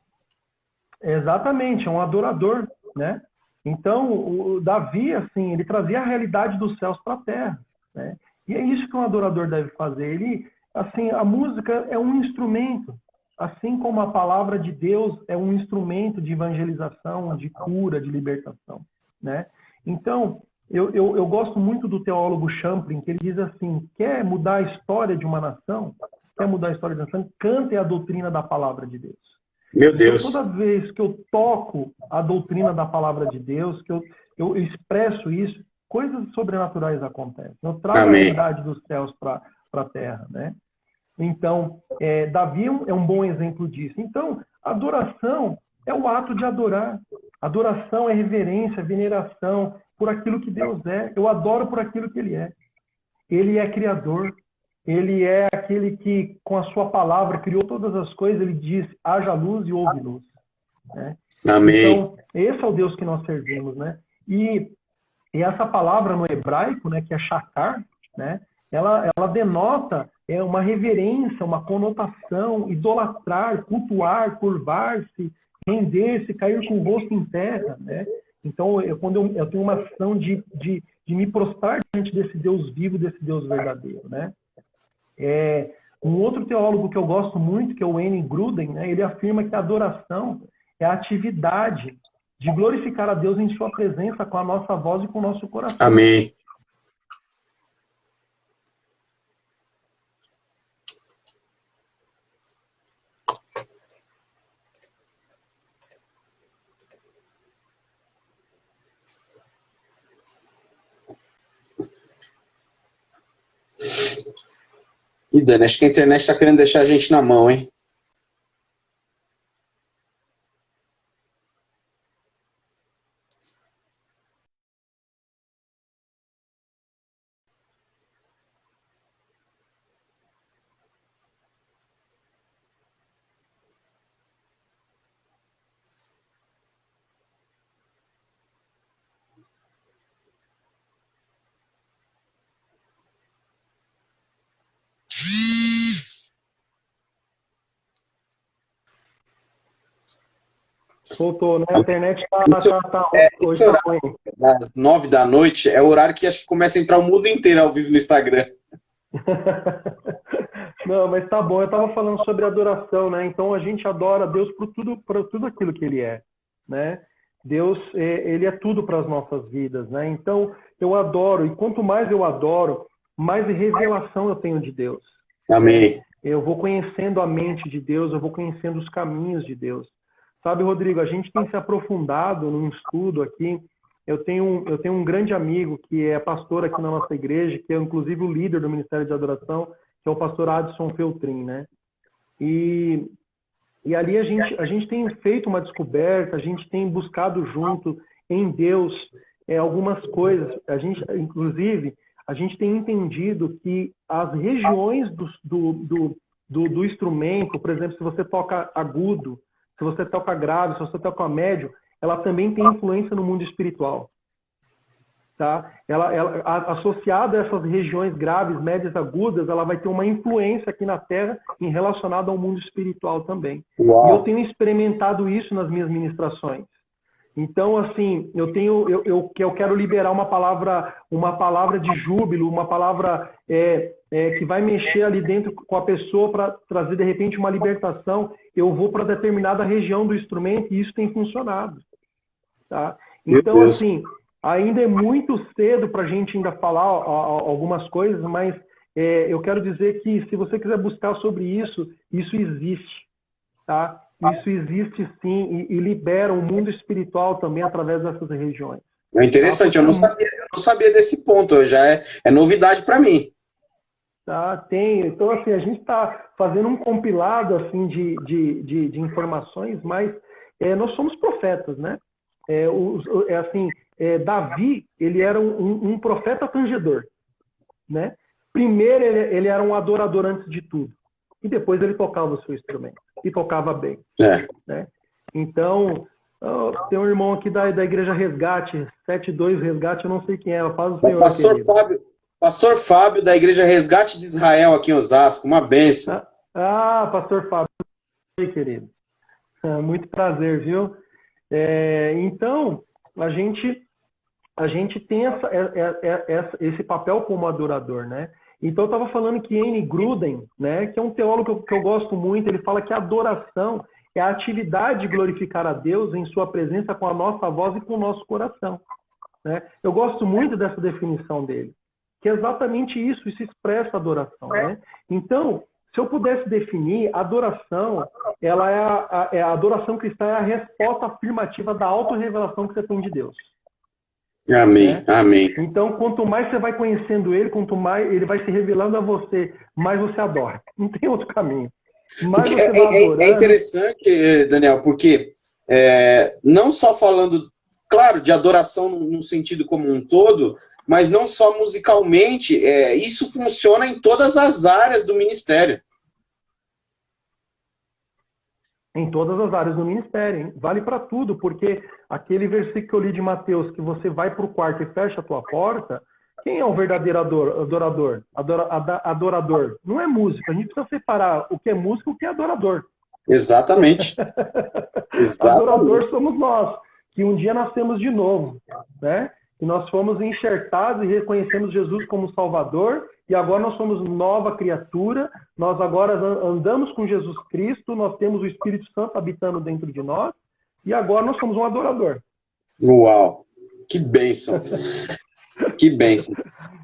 Exatamente, é um adorador, né? Então, o Davi, assim, ele trazia a realidade dos céus para a terra, né? E é isso que um adorador deve fazer. Ele, assim, a música é um instrumento, assim como a palavra de Deus é um instrumento de evangelização, de cura, de libertação, né? Então, eu gosto muito do teólogo Champlin, que ele diz assim, quer mudar a história de uma nação? Quer mudar a história de uma nação? Cante a doutrina da palavra de Deus. Meu Deus. Então, toda vez que eu toco a doutrina da palavra de Deus, que eu expresso isso, coisas sobrenaturais acontecem. Eu trago a realidade dos céus para a terra, né? Então, Davi é um bom exemplo disso. Então, adoração é o ato de adorar. Adoração é reverência, veneração por aquilo que Deus é. Eu adoro por aquilo que Ele é. Ele é criador. Ele é aquele que, com a sua palavra, criou todas as coisas. Ele diz, haja luz e houve luz. Né? Amém. Então, esse é o Deus que nós servimos, né? E essa palavra no hebraico, né, que é shakar, né, ela denota uma reverência, uma conotação, idolatrar, cultuar, curvar-se, render-se, cair com o rosto em terra, né? Então, quando eu tenho uma ação de me prostrar diante desse Deus vivo, desse Deus verdadeiro, né? Um outro teólogo que eu gosto muito, que é o Wayne Grudem, né? Ele afirma que a adoração é a atividade de glorificar a Deus em sua presença com a nossa voz e com o nosso coração. Amém. E Dani, acho que a internet está querendo deixar a gente na mão, hein? Voltou, né? A internet tá hoje tá ruim. Às 9 da noite é o horário que acho que começa a entrar o mundo inteiro ao vivo no Instagram. Não, mas tá bom. Eu estava falando sobre adoração, né? Então a gente adora Deus por tudo aquilo que Ele é, né? Deus, Ele é tudo para as nossas vidas, né? Então eu adoro, e quanto mais eu adoro, mais revelação eu tenho de Deus. Amém. Eu vou conhecendo a mente de Deus, eu vou conhecendo os caminhos de Deus. Sabe, Rodrigo, a gente tem se aprofundado num estudo aqui. Eu tenho um grande amigo que é pastor aqui na nossa igreja, que é inclusive o líder do Ministério de Adoração, que é o pastor Adson Feltrin, né? E ali a gente tem feito uma descoberta, a gente tem buscado junto em Deus algumas coisas. Inclusive, a gente tem entendido que as regiões do instrumento, por exemplo, se você toca agudo, se você toca grave, se você toca médio, ela também tem influência no mundo espiritual. Tá? Ela, associada a essas regiões graves, médias, agudas, ela vai ter uma influência aqui na Terra em relacionada ao mundo espiritual também. Uau. E eu tenho experimentado isso nas minhas ministrações. Então, assim, eu quero liberar uma palavra de júbilo, uma palavra que vai mexer ali dentro com a pessoa para trazer, de repente, uma libertação. Eu vou para determinada região do instrumento e isso tem funcionado. Tá? Então, assim, ainda é muito cedo para a gente ainda falar algumas coisas, mas eu quero dizer que se você quiser buscar sobre isso, isso existe. Tá? Isso existe sim e libera o mundo espiritual também através dessas regiões. É interessante, eu não sabia desse ponto, já é novidade para mim. Tá, tem. Então, assim, a gente está fazendo um compilado assim, de informações, mas nós somos profetas, né? Davi, ele era um profeta tangedor, né? Primeiro, ele era um adorador antes de tudo. E depois ele tocava o seu instrumento. E tocava bem. Né? Então, tem um irmão aqui da Igreja Resgate, 72 Resgate, eu não sei quem é, faz o senhor. Pastor Fábio, da Igreja Resgate de Israel, aqui em Osasco, uma bênção. Pastor Fábio, querido. Muito prazer, viu? Então, a gente tem esse papel como adorador, né? Então, eu estava falando que Wayne Grudem, né, que é um teólogo que eu gosto muito, ele fala que a adoração é a atividade de glorificar a Deus em sua presença com a nossa voz e com o nosso coração. Né? Eu gosto muito dessa definição dele, que é exatamente isso expressa a adoração. Né? Então, se eu pudesse definir, a adoração, ela a adoração cristã é a resposta afirmativa da autorrevelação que você tem de Deus. Amém, né? amém. Então, quanto mais você vai conhecendo ele, quanto mais ele vai se revelando a você, mais você adora. Não tem outro caminho. Mais você vai adorando. É interessante, Daniel, porque não só falando, claro, de adoração no sentido como um todo, mas não só musicalmente, isso funciona em todas as áreas do ministério. Em todas as áreas do ministério, hein? Vale para tudo, porque aquele versículo que eu li de Mateus, que você vai para o quarto e fecha a tua porta, quem é o verdadeiro adorador? Adorador. Não é música, a gente precisa separar o que é música e o que é adorador. Exatamente. Adorador somos nós. que um dia nascemos de novo, né? Que nós fomos enxertados e reconhecemos Jesus como Salvador, e agora nós somos nova criatura, nós agora andamos com Jesus Cristo, nós temos o Espírito Santo habitando dentro de nós, e agora nós somos um adorador. Uau! Que bênção! Que bênção!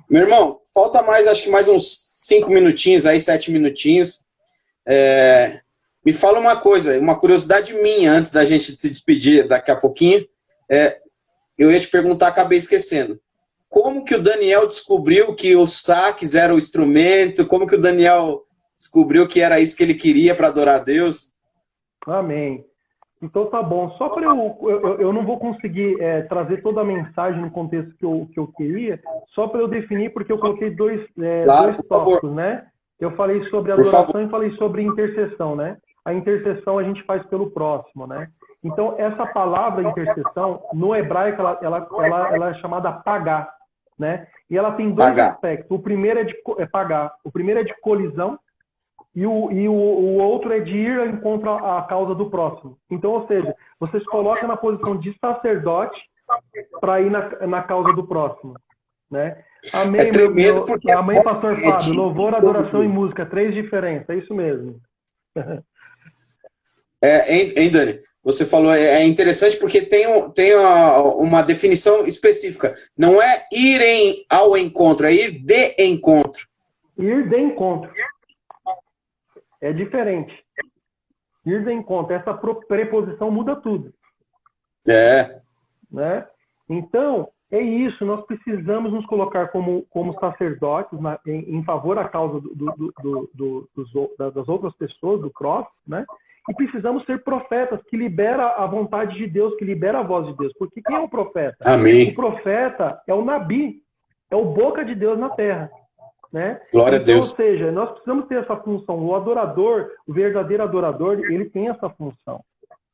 Meu irmão, falta acho que mais uns 5 minutinhos aí, 7 minutinhos. Me fala uma coisa, uma curiosidade minha, antes da gente se despedir daqui a pouquinho. Eu ia te perguntar, acabei esquecendo. Como que o Daniel descobriu que os saques era o instrumento? Como que o Daniel descobriu que era isso que ele queria para adorar a Deus? Amém. Então tá bom. Só para eu não vou conseguir trazer toda a mensagem no contexto que eu queria, só para eu definir, porque eu coloquei dois tópicos, né? Eu falei sobre adoração e falei sobre intercessão, né? A intercessão a gente faz pelo próximo, né? Então, essa palavra intercessão, no hebraico, ela é chamada pagar, né? E ela tem dois aspectos. O primeiro é pagar. O primeiro é de colisão e o outro é de ir ao encontro à causa do próximo. Então, ou seja, você se coloca na posição de sacerdote para ir na causa do próximo, né? Amém, amém, pastor Fábio. Louvor, adoração e música. 3 diferenças. É isso mesmo. Hein, Dani? Você falou, é interessante porque tem uma definição específica. Não é ir ao encontro, é ir de encontro. Ir de encontro. É diferente. Ir de encontro. Essa preposição muda tudo. Né? Então, é isso. Nós precisamos nos colocar como sacerdotes em favor da causa das outras pessoas, do próximo, né? E precisamos ser profetas, que libera a vontade de Deus, que libera a voz de Deus. Porque quem é o profeta? Amém. O profeta é o Nabi, é o boca de Deus na terra. Né? Glória a Deus. Ou seja, nós precisamos ter essa função. O adorador, o verdadeiro adorador, ele tem essa função.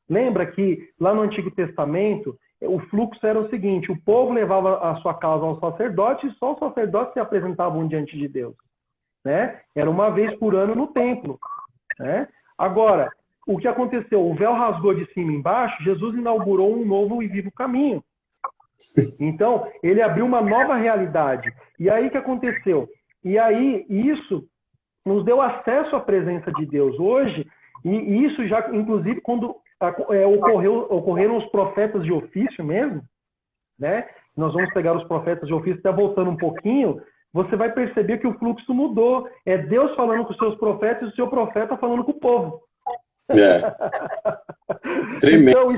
Lembra que lá no Antigo Testamento, o fluxo era o seguinte: o povo levava a sua causa ao sacerdote e só os sacerdotes se apresentavam diante de Deus. Né? Era uma vez por ano no templo. Né? Agora, o que aconteceu? O véu rasgou de cima e embaixo, Jesus inaugurou um novo e vivo caminho. Então, ele abriu uma nova realidade. E aí o que aconteceu? E aí isso nos deu acesso à presença de Deus hoje, e isso já, inclusive, quando ocorreram os profetas de ofício mesmo, né? Nós vamos pegar os profetas de ofício, até voltando um pouquinho, você vai perceber que o fluxo mudou. É Deus falando com os seus profetas e o seu profeta falando com o povo. Então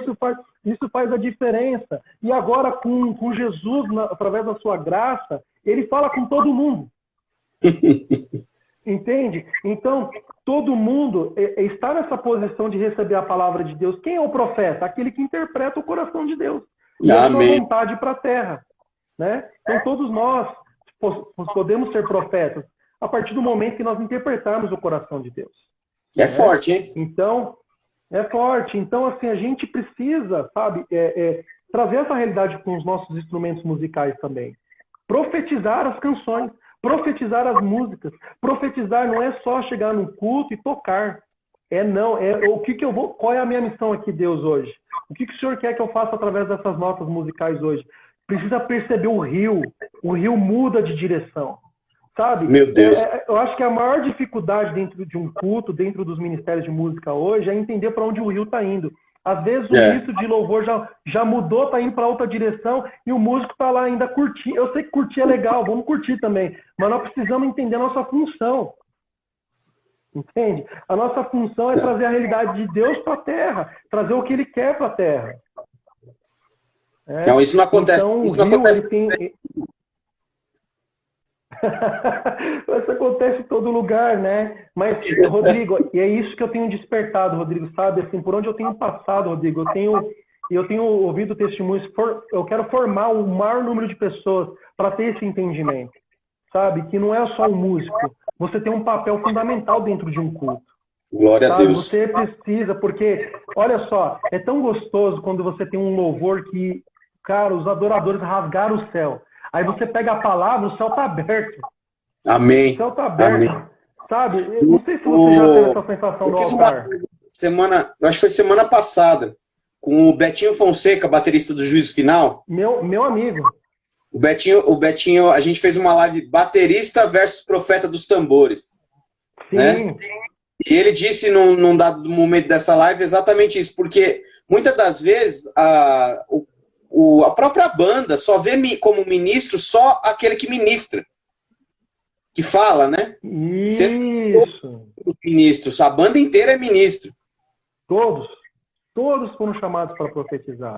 isso faz a diferença. E agora com Jesus, através da sua graça, ele fala com todo mundo. Entende? Então todo mundo está nessa posição de receber a palavra de Deus. Quem é o profeta? Aquele que interpreta o coração de Deus e a sua vontade para a terra, né? Então todos nós podemos ser profetas a partir do momento que nós interpretarmos o coração de Deus. Forte, hein? Então, é forte. Então, assim, a gente precisa, sabe, trazer essa realidade com os nossos instrumentos musicais também. Profetizar as canções, profetizar as músicas. Profetizar não é só chegar num culto e tocar. Qual é a minha missão aqui, Deus, hoje? O que o Senhor quer que eu faça através dessas notas musicais hoje? Precisa perceber o rio muda de direção. Sabe? Meu Deus. Eu acho que a maior dificuldade dentro de um culto, dentro dos ministérios de música hoje, é entender para onde o rio está indo. Às vezes o ministro de louvor já mudou, está indo para outra direção, e o músico está lá ainda curtindo. Eu sei que curtir é legal, vamos curtir também, mas nós precisamos entender a nossa função. Entende? A nossa função é trazer a realidade de Deus para a terra, trazer o que Ele quer para a terra. Então, isso não acontece. Então, isso não acontece. Isso acontece em todo lugar, né? Mas, Rodrigo, e é isso que eu tenho despertado, Rodrigo, sabe? Assim, por onde eu tenho passado, Rodrigo, eu tenho ouvido testemunhos, eu quero formar o maior número de pessoas para ter esse entendimento, sabe? Que não é só um músico, você tem um papel fundamental dentro de um culto. Glória a Deus. Você precisa, porque, olha só, é tão gostoso quando você tem um louvor que, cara, os adoradores rasgaram o céu. Aí você pega a palavra, o céu está aberto. Amém. O céu está aberto. Amém. Sabe? Eu não sei se você já teve essa sensação no altar. Acho que foi semana passada, com o Betinho Fonseca, baterista do Juízo Final. Meu amigo. O Betinho, a gente fez uma live baterista versus profeta dos tambores. Sim. Né? E ele disse num dado momento dessa live exatamente isso, porque muitas das vezes a própria banda só vê como ministro só aquele que ministra, que fala, né? Isso. Os ministros, a banda inteira é ministro. Todos foram chamados para profetizar.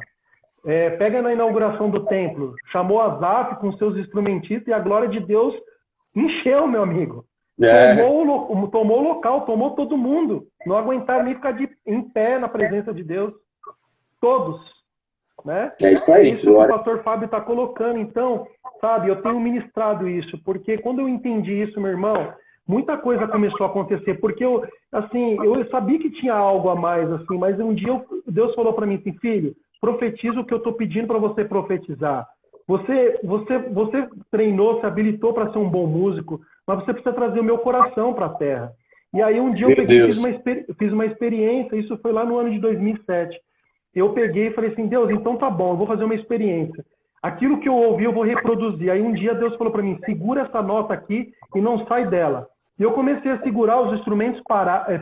Pega na inauguração do templo, chamou Asaf com seus instrumentistas e a glória de Deus encheu, meu amigo. Tomou o local, tomou todo mundo. Não aguentaram nem ficar em pé na presença de Deus. Todos. Né? É isso aí. É isso que o pastor Fábio está colocando. Então, sabe, eu tenho ministrado isso, porque quando eu entendi isso, meu irmão, muita coisa começou a acontecer, porque eu sabia que tinha algo a mais, assim, mas um dia Deus falou para mim assim, filho, profetiza o que eu estou pedindo para você profetizar. Você treinou, se habilitou para ser um bom músico, mas você precisa trazer o meu coração para a terra. E aí um dia eu fiz uma experiência, isso foi lá no ano de 2007. Eu peguei e falei assim, Deus, então tá bom, eu vou fazer uma experiência. Aquilo que eu ouvi, eu vou reproduzir. Aí um dia Deus falou para mim, segura essa nota aqui e não sai dela. E eu comecei a segurar, os instrumentos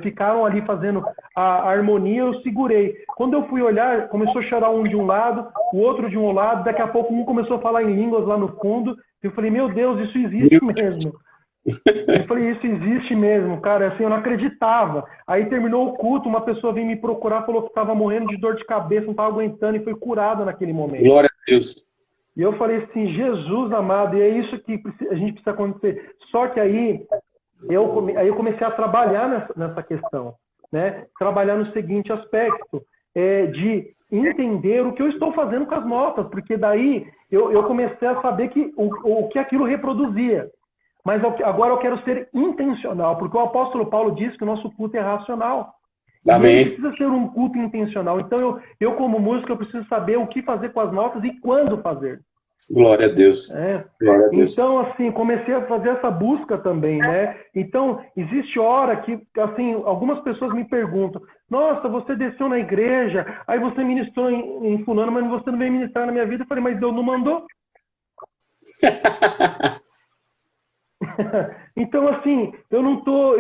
ficaram ali fazendo a harmonia, eu segurei. Quando eu fui olhar, começou a chorar um de um lado, o outro de um lado, daqui a pouco um começou a falar em línguas lá no fundo. Eu falei, meu Deus, isso existe mesmo. Eu falei, isso existe mesmo, cara, assim, eu não acreditava. Aí terminou o culto, uma pessoa veio me procurar, falou que estava morrendo de dor de cabeça, não estava aguentando e foi curada naquele momento. Glória a Deus. E eu falei assim, Jesus amado, e é isso que a gente precisa acontecer. Só que aí eu comecei a trabalhar nessa questão, né? Trabalhar no seguinte aspecto, de entender o que eu estou fazendo com as notas, porque daí eu comecei a saber o que aquilo reproduzia. Mas agora eu quero ser intencional, porque o apóstolo Paulo diz que o nosso culto é racional. Amém. E precisa ser um culto intencional. Então, eu como músico, eu preciso saber o que fazer com as notas e quando fazer. Glória a Deus. Glória a Deus. Então, assim, comecei a fazer essa busca também, né? Então, existe hora que, assim, algumas pessoas me perguntam, nossa, você desceu na igreja, aí você ministrou em fulano, mas você não veio ministrar na minha vida. Eu falei, mas Deus não mandou? Então, assim, eu não tô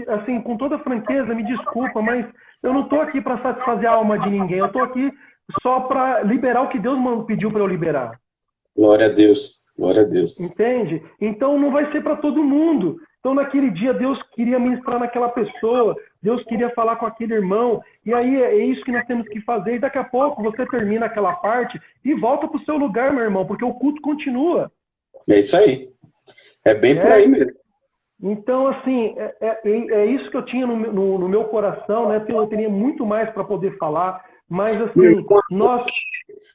assim, com toda franqueza, me desculpa, mas eu não tô aqui para satisfazer a alma de ninguém. Eu tô aqui só para liberar o que Deus pediu para eu liberar. Glória a Deus. Glória a Deus. Entende? Então não vai ser para todo mundo. Então naquele dia Deus queria ministrar naquela pessoa, Deus queria falar com aquele irmão, e aí é isso que nós temos que fazer. E daqui a pouco você termina aquela parte e volta para o seu lugar, meu irmão, porque o culto continua. É isso aí. É bem por aí mesmo. Então, assim, é isso que eu tinha no meu coração, né? Eu teria muito mais para poder falar, mas, assim,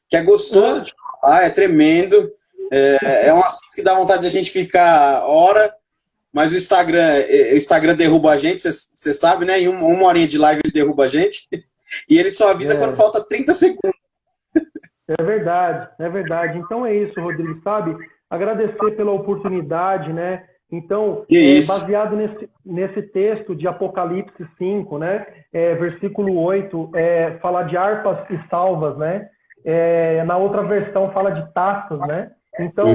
que é gostoso de falar, é tremendo, é um assunto que dá vontade de a gente ficar hora, mas o Instagram derruba a gente, você sabe, né? Em uma horinha de live ele derruba a gente, e ele só avisa quando falta 30 segundos. É verdade. Então é isso, Rodrigo, sabe? Agradecer pela oportunidade, né? Então, baseado nesse texto de Apocalipse 5, né? Versículo 8, fala de harpas e salvas, né? Na outra versão fala de taças, né? Então,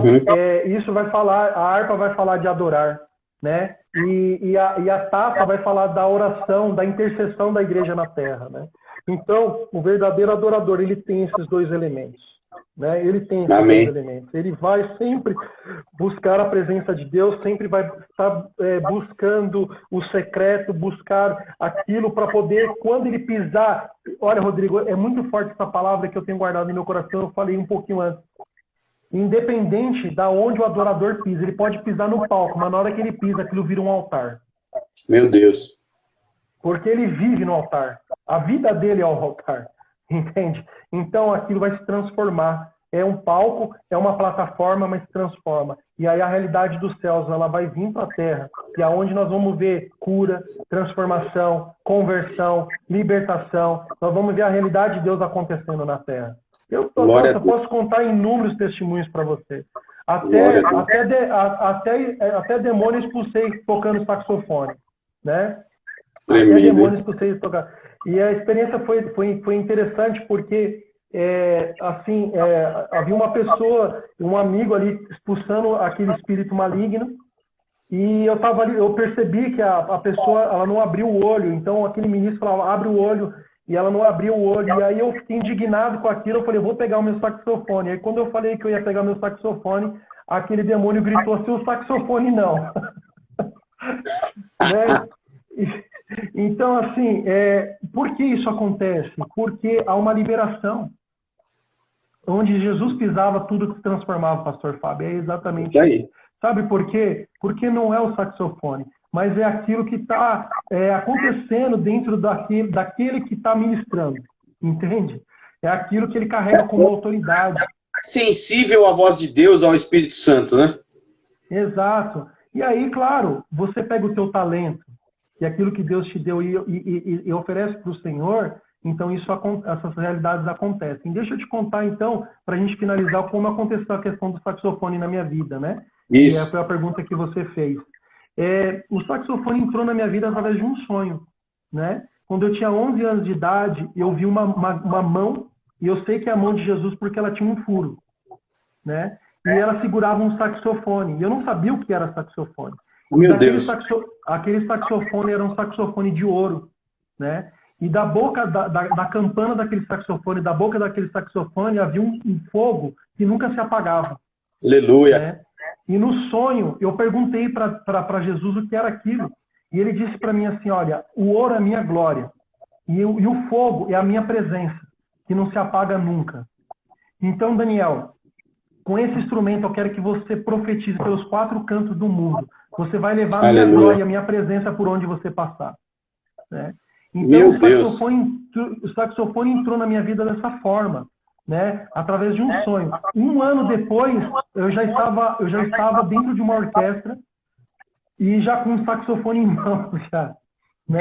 isso vai falar, a harpa vai falar de adorar, né? E a taça vai falar da oração, da intercessão da igreja na terra, né? Então, o verdadeiro adorador, ele tem esses dois elementos. Né? Ele tem esses dois elementos. Ele vai sempre buscar a presença de Deus, sempre vai estar buscando o secreto, buscar aquilo para poder, quando ele pisar... Olha, Rodrigo, é muito forte essa palavra que eu tenho guardado no meu coração, eu falei um pouquinho antes. Independente de onde o adorador pisa, ele pode pisar no palco, mas na hora que ele pisa, aquilo vira um altar. Meu Deus. Porque ele vive no altar. A vida dele é o altar. Entende? Então aquilo vai se transformar. É um palco, é uma plataforma, mas se transforma. E aí a realidade dos céus, ela vai vir para a terra. E aonde nós vamos ver cura, transformação, conversão, libertação. Nós vamos ver a realidade de Deus acontecendo na terra. Eu posso contar inúmeros testemunhos para você. Até demônios expulsei tocando saxofone. Né? Até demônios expulsei tocar. E a experiência foi interessante porque, havia uma pessoa, um amigo ali expulsando aquele espírito maligno, e eu tava ali, eu percebi que a pessoa, ela não abriu o olho, então aquele ministro falava, abre o olho, e ela não abriu o olho, e aí eu fiquei indignado com aquilo, eu falei, vou pegar o meu saxofone. Aí quando eu falei que eu ia pegar o meu saxofone, aquele demônio gritou assim, o saxofone não. Né? Então, assim, por que isso acontece? Porque há uma liberação. Onde Jesus pisava, tudo se transformava, pastor Fábio. É exatamente isso. Sabe por quê? Porque não é o saxofone, mas é aquilo que está acontecendo dentro daquele que está ministrando. Entende? É aquilo que ele carrega como autoridade. Sensível à voz de Deus, ao Espírito Santo, né? Exato. E aí, claro, você pega o teu talento e aquilo que Deus te deu e oferece para o Senhor, então essas realidades acontecem. Deixa eu te contar, então, para a gente finalizar, como aconteceu a questão do saxofone na minha vida, né? Isso. E foi a pergunta que você fez. O saxofone entrou na minha vida através de um sonho, né? Quando eu tinha 11 anos de idade, eu vi uma mão, e eu sei que é a mão de Jesus porque ela tinha um furo, né? E ela segurava um saxofone. E eu não sabia o que era saxofone. Meu Deus. Aquele saxofone era um saxofone de ouro, né? E da boca, da campana daquele saxofone, da boca daquele saxofone, havia um fogo que nunca se apagava. Aleluia. Né? E no sonho, eu perguntei para Jesus o que era aquilo. E ele disse para mim assim, olha, o ouro é minha glória. E o fogo é a minha presença, que não se apaga nunca. Então, Daniel, com esse instrumento eu quero que você profetize pelos 4 cantos do mundo. Você vai levar a minha glória, a minha presença por onde você passar. Né? Então, o saxofone entrou na minha vida dessa forma, né? Através de um sonho. Um ano depois, eu já estava dentro de uma orquestra e já com um saxofone em mãos, já, né?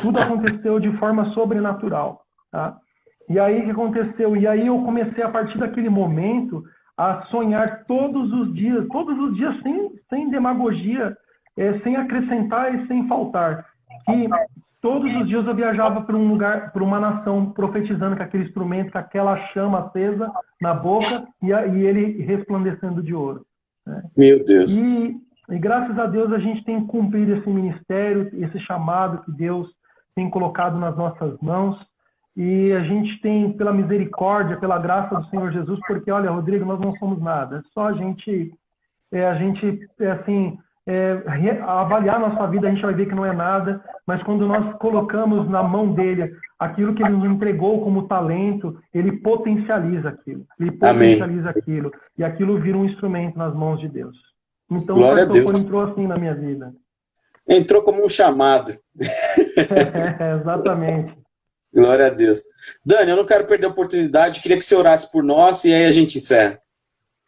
Tudo aconteceu de forma sobrenatural, tá? E aí, o que aconteceu? E aí eu comecei, a partir daquele momento, a sonhar todos os dias sem demagogia, sem acrescentar e sem faltar. Que todos os dias eu viajava para um lugar, para uma nação, profetizando com aquele instrumento, com aquela chama acesa na boca e ele resplandecendo de ouro. Né? Meu Deus. E graças a Deus a gente tem cumprido esse ministério, esse chamado que Deus tem colocado nas nossas mãos. E a gente tem, pela misericórdia, pela graça do Senhor Jesus, porque, olha, Rodrigo, nós não somos nada. É só avaliar nossa vida, a gente vai ver que não é nada, mas quando nós colocamos na mão dele aquilo que ele nos entregou como talento, ele potencializa aquilo. Ele potencializa aquilo. E aquilo vira um instrumento nas mãos de Deus. Então, glória o saxofone entrou assim na minha vida. Entrou como um chamado. Exatamente. Glória a Deus. Dani, eu não quero perder a oportunidade, queria que você orasse por nós e aí a gente encerra.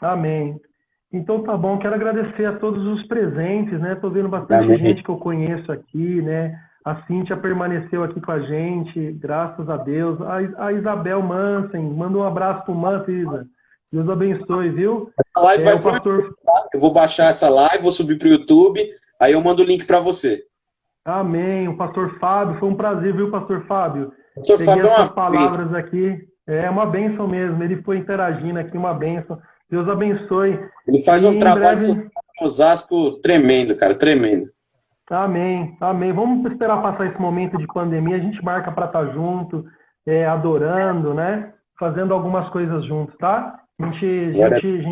Amém. Então tá bom, quero agradecer a todos os presentes, né? Tô vendo bastante gente que eu conheço aqui, né? A Cíntia permaneceu aqui com a gente, graças a Deus. A Isabel Mansen, manda um abraço pro Mansen, Isa. Deus abençoe, viu? A live vai pro YouTube, tá? Eu vou baixar essa live, vou subir pro YouTube, aí eu mando o link para você. Amém. O pastor Fábio, foi um prazer, viu, pastor Fábio? Pastor Fábio, essas palavras aqui. É uma bênção mesmo. Ele foi interagindo aqui, uma bênção. Deus abençoe. Ele faz um trabalho em Osasco tremendo, cara, tremendo. Amém, amém. Vamos esperar passar esse momento de pandemia. A gente marca para estar junto, adorando, né? Fazendo algumas coisas juntos, tá? A gente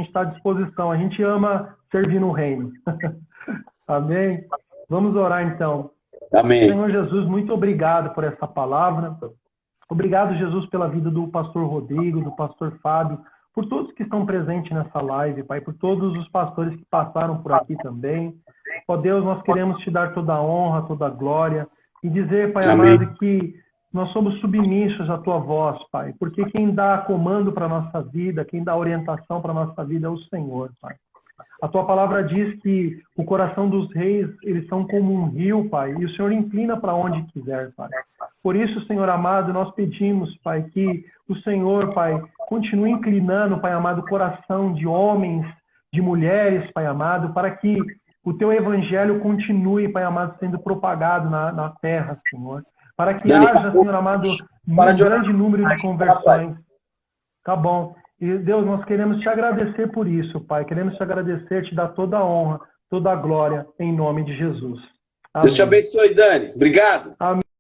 está à disposição. A gente ama servir no reino. Amém? Vamos orar então. Amém. Senhor Jesus, muito obrigado por essa palavra. Obrigado, Jesus, pela vida do pastor Rodrigo, do pastor Fábio, por todos que estão presentes nessa live, Pai, por todos os pastores que passaram por aqui também. Ó Deus, nós queremos te dar toda a honra, toda a glória e dizer, Pai amado, que nós somos submissos à tua voz, Pai, porque quem dá comando para a nossa vida, quem dá orientação para a nossa vida é o Senhor, Pai. A tua palavra diz que o coração dos reis, eles são como um rio, Pai, e o Senhor inclina para onde quiser, Pai. Por isso, Senhor amado, nós pedimos, Pai, que o Senhor, Pai, continue inclinando, Pai amado, o coração de homens, de mulheres, Pai amado, para que o teu evangelho continue, Pai amado, sendo propagado na terra, Senhor. para que Dani, haja, Senhor amado, um grande número de conversões. Tá bom. E, Deus, nós queremos te agradecer por isso, Pai. Queremos te agradecer, te dar toda a honra, toda a glória, em nome de Jesus. Amém. Deus te abençoe, Dani. Obrigado. Amém.